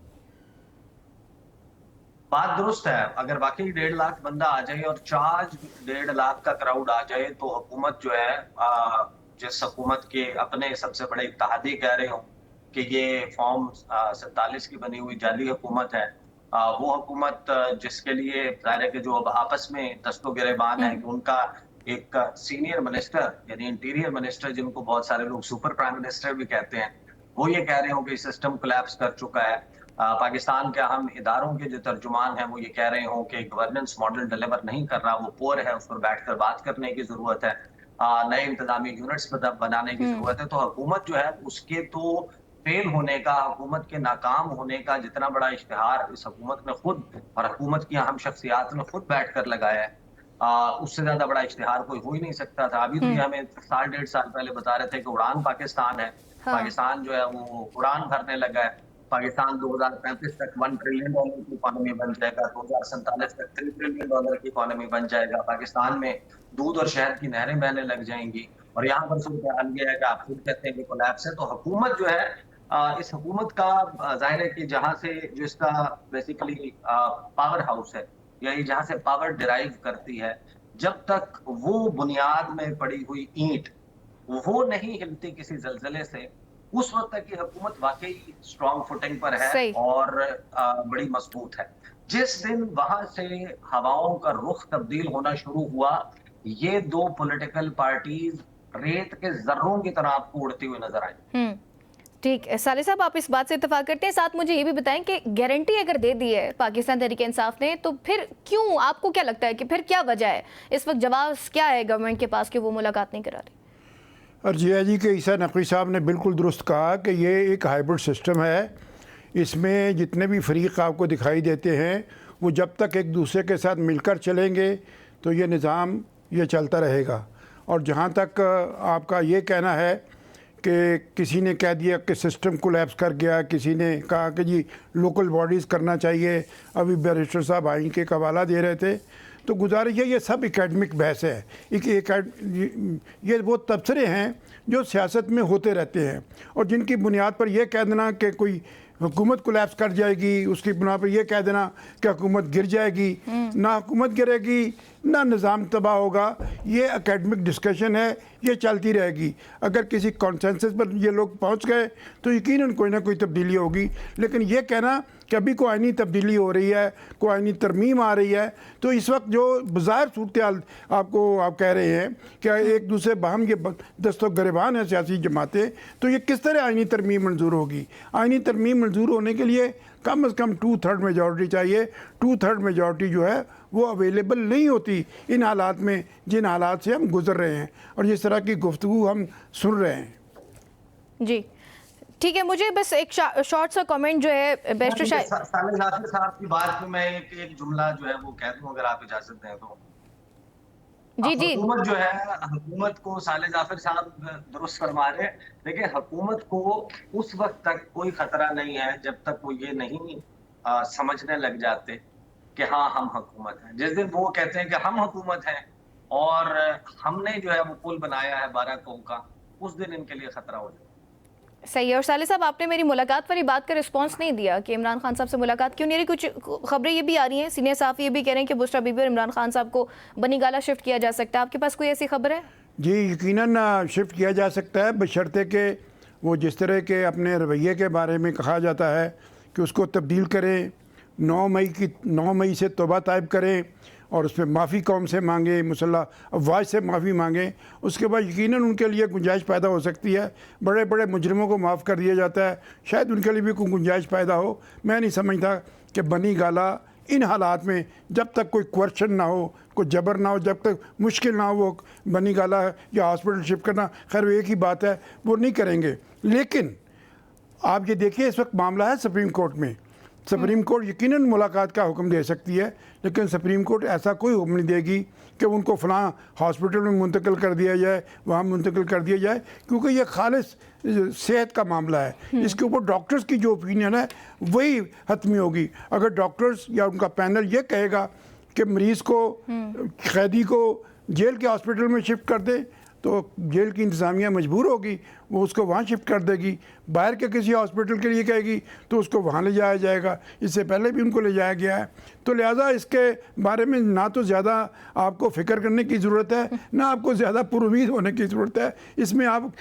बात दुरुस्त है। अगर वाकई 1.5 लाख बंदा आ जाए और चार्ज 1.5 लाख का क्राउड आ जाए तो हुकूमत जो है जिस हुकूमत के अपने सबसे बड़े इत्तेहादी कह रहे हो कि ये फॉर्म 47 की बनी हुई जाली हुकूमत है, वो हुकूमत जिसके लिए जाहिर है कि जो अब आपस में दस्तो गिरेबान है कि उनका एक सीनियर मिनिस्टर यानी इंटीरियर मिनिस्टर, जिनको बहुत सारे लोग सुपर प्राइम मिनिस्टर भी कहते हैं, वो ये कह रहे हो कि सिस्टम कोलैप्स कर चुका है। पाकिस्तान के अहम इदारों के जो तर्जुमान हैं वो ये कह रहे हो कि गवर्नेंस मॉडल डिलीवर नहीं कर रहा, वो पोर है, उस पर बैठकर बात करने की जरूरत है, नए इंतजामी यूनिट्स बनाने की जरूरत है। तो हुकूमत जो है उसके तो फेल होने का, हुकूमत के नाकाम होने का जितना बड़ा इश्तिहार इस हुकूमत ने खुद और हुकूमत की अहम शख्सियात ने खुद बैठकर लगाया है, उससे ज्यादा बड़ा इश्तिहार कोई हो ही नहीं सकता था। अभी तो ये हमें 1.5 साल पहले बता रहे थे कि उड़ान पाकिस्तान है, पाकिस्तान जो है वो उड़ान भरने लगा है। पाकिस्तान 2035 तक $1 ट्रिलियन की इकोनॉमी बन जाएगा, 2047 तक $3 ट्रिलियन की इकोनॉमी बन जाएगा। पाकिस्तान में दूध और शहद की नहरें बहने लग जाएंगी और यहाँ पर सूरत हाल ये है कि आप खुद कहते हैं कि कोलैप्स है। तो हुकूमत जो है इस हुकूमत का जाहिर है कि जहाँ से जो इसका बेसिकली पावर हाउस है या ये जहाँ से पावर डिराइव करती है, जब तक वो बुनियाद में पड़ी हुई ईंट वो नहीं हिलती किसी जलजले से, उस वक्त तक की हुकूमत वाकई स्ट्रॉन्ग फुटिंग पर है और बड़ी मजबूत है। जिस दिन वहां से हवाओं का रुख तब्दील होना शुरू हुआ, ये दो पॉलिटिकल पार्टीज रेत के जर्रों की तरह आपको उड़ती हुई नजर आई। ठीक है साले साहब, आप इस बात से इत्तेफाक करते हैं। साथ मुझे ये भी बताएं कि गारंटी अगर दे दी है पाकिस्तान तहरीक इंसाफ ने, तो फिर क्यों, आपको क्या लगता है कि फिर क्या वजह है, इस वक्त जवाब क्या है गवर्नमेंट के पास कि वो मुलाकात नहीं करा रही? अर्जिया जी के ईसा नकवी साहब ने बिल्कुल दुरुस्त कहा कि ये एक हाइब्रिड सिस्टम है। इसमें जितने भी फरीक आपको दिखाई देते हैं वो जब तक एक दूसरे के साथ मिलकर चलेंगे तो ये निज़ाम ये चलता रहेगा। और जहाँ तक आपका ये कहना है कि किसी ने कह दिया कि सिस्टम कोलैप्स कर गया, किसी ने कहा कि जी लोकल बॉडीज़ करना चाहिए, अभी बैरिस्टर साहब आइन के हवाला दे रहे थे, तो गुजारिश है ये सब एकेडमिक बहस है। ये वो तबसरे हैं जो सियासत में होते रहते हैं और जिनकी बुनियाद पर यह कह देना कि कोई हुकूमत कोलैप्स कर जाएगी, उसकी बुनियाद पर यह कह देना कि हुकूमत गिर जाएगी, ना हुकूमत गिरेगी ना निज़ाम तबाह होगा, ये एकेडमिक डिस्कशन है, ये चलती रहेगी। अगर किसी कॉन्सेंसस पर ये लोग पहुंच गए तो यकीनन कोई ना कोई तब्दीली होगी। लेकिन ये कहना कि अभी कोई आइनी तब्दीली हो रही है, कोई आइनी तरमीम आ रही है, तो इस वक्त जो बज़ाहिर सूरत हाल आप कह रहे हैं कि एक दूसरे बाहम ये दस्तो गिरबान है सियासी जमातें, तो ये किस तरह आइनी तरमीम मंजूर होगी? आइनी तरमीम मंजूर होने के लिए कम से कम 2/3 मेजॉरिटी चाहिए। 2/3 मेजॉरिटी जो है वो अवेलेबल नहीं होती इन हालात में जिन हालात से हम गुजर रहे हैं और जिस तरह की गुफ्तगू हम सुन रहे हैं। जी ठीक है, मुझे बस एक शॉर्ट सा कमेंट जो है बैरिस्टर साहब की बात को मैं एक जुमला जो है वो कह दूं, अगर आप इजाजत दें तो। जी हुकूमत जो है, हुकूमत को साले जाफर साहब दुरुस्त फरमा रहे। देखिए, हुकूमत को उस वक्त तक कोई खतरा नहीं है जब तक वो ये नहीं समझने लग जाते कि हाँ हम हुकूमत हैं। जिस दिन वो कहते हैं कि हम हुकूमत हैं और हमने जो है वो पुल बनाया है 12 कौम का, उस दिन इनके लिए खतरा हो जाए। सही है। और साले साहब, आपने मेरी मुलाकात वाली बात का रिस्पांस नहीं दिया कि इमरान खान साहब से मुलाकात क्यों नहीं रही। कुछ खबरें ये भी आ रही हैं, सीनियर साहब ये भी कह रहे हैं कि बुशरा बीबी और इमरान खान साहब को बनी गाला शिफ्ट किया जा सकता है। आपके पास कोई ऐसी खबर है? जी यकीनन शिफ्ट किया जा सकता है, बशर्ते कि वो जिस तरह के अपने रवैये के बारे में कहा जाता है कि उसको तब्दील करें, 9 मई से तौबा तायब करें और उसमें माफ़ी कौम से मांगे, मुसल्लह अफवाज से माफ़ी मांगे। उसके बाद यकीनन उनके लिए गुंजाइश पैदा हो सकती है। बड़े बड़े मुजरिमों को माफ़ कर दिया जाता है, शायद उनके लिए भी कोई गुंजाइश पैदा हो। मैं नहीं समझता कि बनी गाला इन हालात में जब तक कोई क्वेश्चन ना हो, कोई जबर ना हो, जब तक मुश्किल ना हो, वो बनी गाला या हॉस्पिटल शिफ्ट करना, खैर एक ही बात है, वो नहीं करेंगे। लेकिन आप ये देखिए इस वक्त मामला है सुप्रीम कोर्ट में सुप्रीम कोर्ट यकीनन मुलाकात का हुक्म दे सकती है, लेकिन सुप्रीम कोर्ट ऐसा कोई हुक्म नहीं देगी कि उनको फ़लाँ हॉस्पिटल में मुंतकिल कर दिया जाए, वहाँ मुंतकिल कर दिया जाए, क्योंकि ये खालिस सेहत का मामला है। इसके ऊपर डॉक्टर्स की जो ओपिनियन है वही हतमी होगी। अगर डॉक्टर्स या उनका पैनल ये कहेगा कि मरीज़ को, कैदी को जेल के हॉस्पिटल में शिफ्ट कर दें, तो जेल की इंतज़ामिया मजबूर होगी, वो उसको वहाँ शिफ्ट कर देगी। बाहर के किसी हॉस्पिटल के लिए कहेगी तो उसको वहाँ ले जाया जाएगा। इससे पहले भी उनको ले जाया गया है। तो लिहाजा इसके बारे में ना तो ज़्यादा आपको फ़िक्र करने की ज़रूरत है, ना आपको ज़्यादा पुरुमीद होने की ज़रूरत है। इसमें आप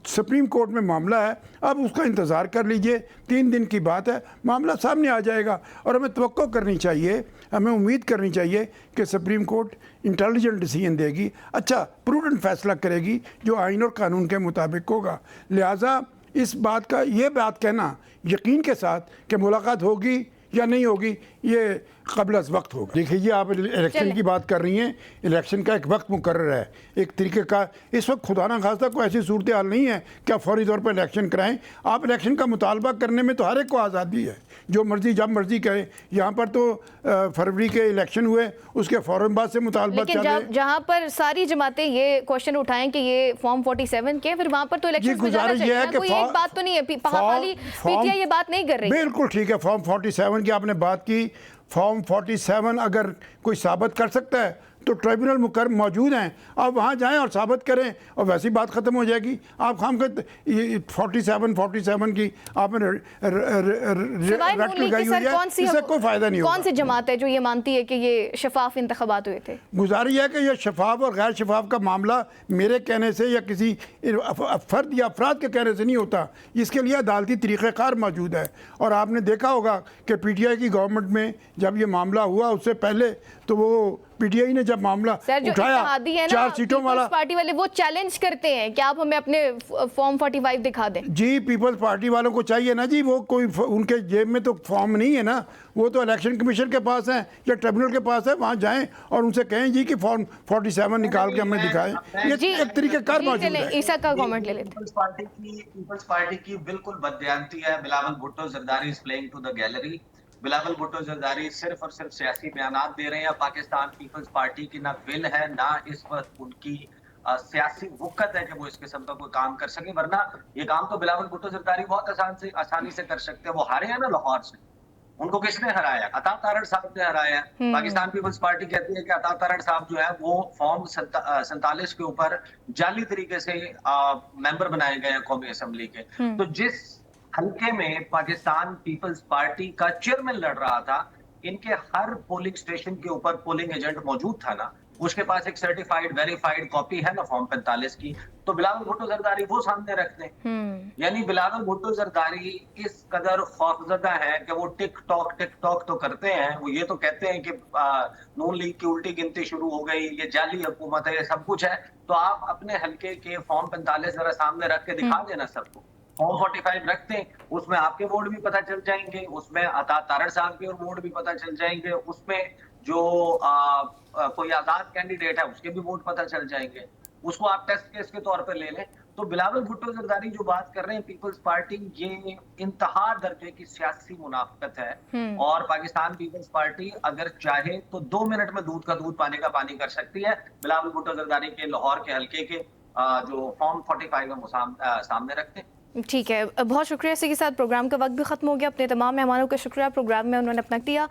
सुप्रीम कोर्ट में मामला है, आप उसका इंतज़ार कर लीजिए। 3 दिन की बात है, मामला सामने आ जाएगा। और हमें तवक्को करनी चाहिए, हमें उम्मीद करनी चाहिए कि सुप्रीम कोर्ट इंटेलिजेंट डिसीजन देगी, अच्छा प्रूडेंट फैसला करेगी जो आइन और कानून के मुताबिक होगा। लिहाजा इस बात का, ये बात कहना यकीन के साथ कि मुलाकात होगी या नहीं होगी, ये क़ब्ल अज़ वक्त होगा। देखिए जी, आप इलेक्शन की बात कर रही हैं, इलेक्शन का एक वक्त मुकर्रर है, एक तरीके का। इस वक्त खुदा ना खास्ता कोई ऐसी सूरत हाल नहीं है कि आप फौरी तौर पर इलेक्शन कराएं। आप इलेक्शन का मुतालबा करने में तो हर एक को आज़ादी है, जो मर्ज़ी जब मर्ज़ी करें। यहाँ पर तो फरवरी के इलेक्शन हुए, उसके फ़ौरन बाद से मुतालबा लेकिन जहाँ पर सारी जमातें ये क्वेश्चन उठाएं कि ये फॉर्म 47 के, फिर वहाँ पर तो इलेक्शन में जाना चाहिए ना। कोई एक बात तो नहीं है, खाली पीटीआई ये बात नहीं कर रही। बिल्कुल ठीक है, फॉर्म 47 की आपने बात की। फॉर्म 47 अगर कोई साबित कर सकता है तो ट्रिब्यूनल मुकर्रम मौजूद हैं, आप वहाँ जाएं और साबित करें और वैसी बात ख़त्म हो जाएगी। आप खाम कर 47 की आपने रट लगाई हुई है, इससे कोई फ़ायदा नहीं होगा। कौन सी जमात है जो ये मानती है कि ये शफाफ इंतखाबात हुए थे? गुजारिश है कि यह शफाफ और गैर शफाफ का मामला मेरे कहने से या किसी फ़र्द या अफराद के कहने से नहीं होता। इसके लिए अदालती तरीक़ेकार मौजूद है। और आपने देखा होगा कि PTI की गवर्नमेंट में जब ये मामला हुआ, उससे पहले तो वो PTI ने जब मामला उठाया 4 सीटों वाला, पार्टी वाले वो चैलेंज करते हैं कि आप हमें अपने फॉर्म 45 दिखा दें। जी, पीपल्स पार्टी वालों को चाहिए ना जी, वो कोई उनके जेब में तो फॉर्म नहीं है ना, वो तो इलेक्शन कमीशन के पास है या ट्रिब्यूनल के पास है। वहाँ जाएं और उनसे कहें जी कि फॉर्म 47 निकाल के हमें दिखाएं। ये एक तरीके कार मौजूद है। ईसा का कमेंट ले लेते हैं। पीपल्स पार्टी की बिल्कुल बददियानती है। Bilawal Bhutto Zardari is playing to the gallery. Bilawal Bhutto Zardari सिर्फ और सिर्फ सियासी बयानात दे रहे हैं। पाकिस्तान पीपल्स पार्टी की ना विल है, ना इस वक्त उनकी सियासी वक़्त है कि वो इस किस्म का कोई काम कर सके। वरना ये काम तो बिलावल भुट्टो जरदारी बहुत आसानी से कर सकते हैं। वो हारे हैं ना लाहौर से, उनको किसने हराया? अता तारड़ साहब ने हराया। पाकिस्तान पीपल्स पार्टी कहती है कि अता तारड़ साहब जो है वो फॉर्म 47 के ऊपर जाली तरीके से मेंबर बनाए गए हैं कौमी असेंबली के। तो जिस हल्के में पाकिस्तान पीपल्स पार्टी का चेयरमैन लड़ रहा था, इनके हर पोलिंग स्टेशन के ऊपर पोलिंग एजेंट मौजूद था ना, उसके पास एक सर्टिफाइड वेरीफाइड कॉपी है ना फॉर्म 45 की। तो बिलावल भुट्टो जरदारी वो सामने रखते हैं। यानी बिलावल भुट्टो जरदारी इस कदर खौफजदा है कि वो टिक टॉक तो करते हैं। वो ये तो कहते हैं कि नून लीग की उल्टी गिनती शुरू हो गई, ये जाली हुकूमत है, ये सब कुछ है। तो आप अपने हल्के के फॉर्म 45 जरा सामने रख के दिखा देना सबको। फॉर्म 45 रखते हैं, उसमें आपके वोट भी पता चल जाएंगे, उसमें अता तारड़ साहब के वोट भी पता चल जाएंगे, उसमें जो कोई आजाद कैंडिडेट है उसके भी वोट पता चल जाएंगे। उसको आप टेस्ट केस के तौर पर ले लें। तो बिलावल भुट्टो जरदारी जो बात कर रहे हैं पीपल्स पार्टी, ये इंतहा दर्जे की सियासी मुनाफिकत है। और पाकिस्तान पीपल्स पार्टी अगर चाहे तो 2 मिनट में दूध का दूध पानी का पानी कर सकती है। बिलावल भुट्टो जरदारी के लाहौर के हल्के के जो फॉर्म 45 है वो सामने रखते हैं। ठीक है, बहुत शुक्रिया। इसी के साथ प्रोग्राम का वक्त भी ख़त्म हो गया। अपने तमाम मेहमानों का शुक्रिया, प्रोग्राम में उन्होंने अपना दिया।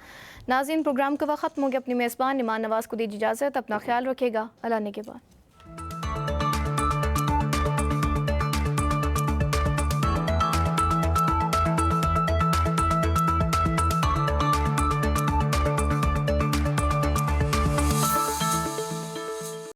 नाज़रीन, प्रोग्राम का वक्त ख़त्म हो गया। अपनी मेज़बान ईमान नवाज़ को दीजिए इजाज़त। अपना ख्याल रखिएगा। अल्लाह ने के बाद।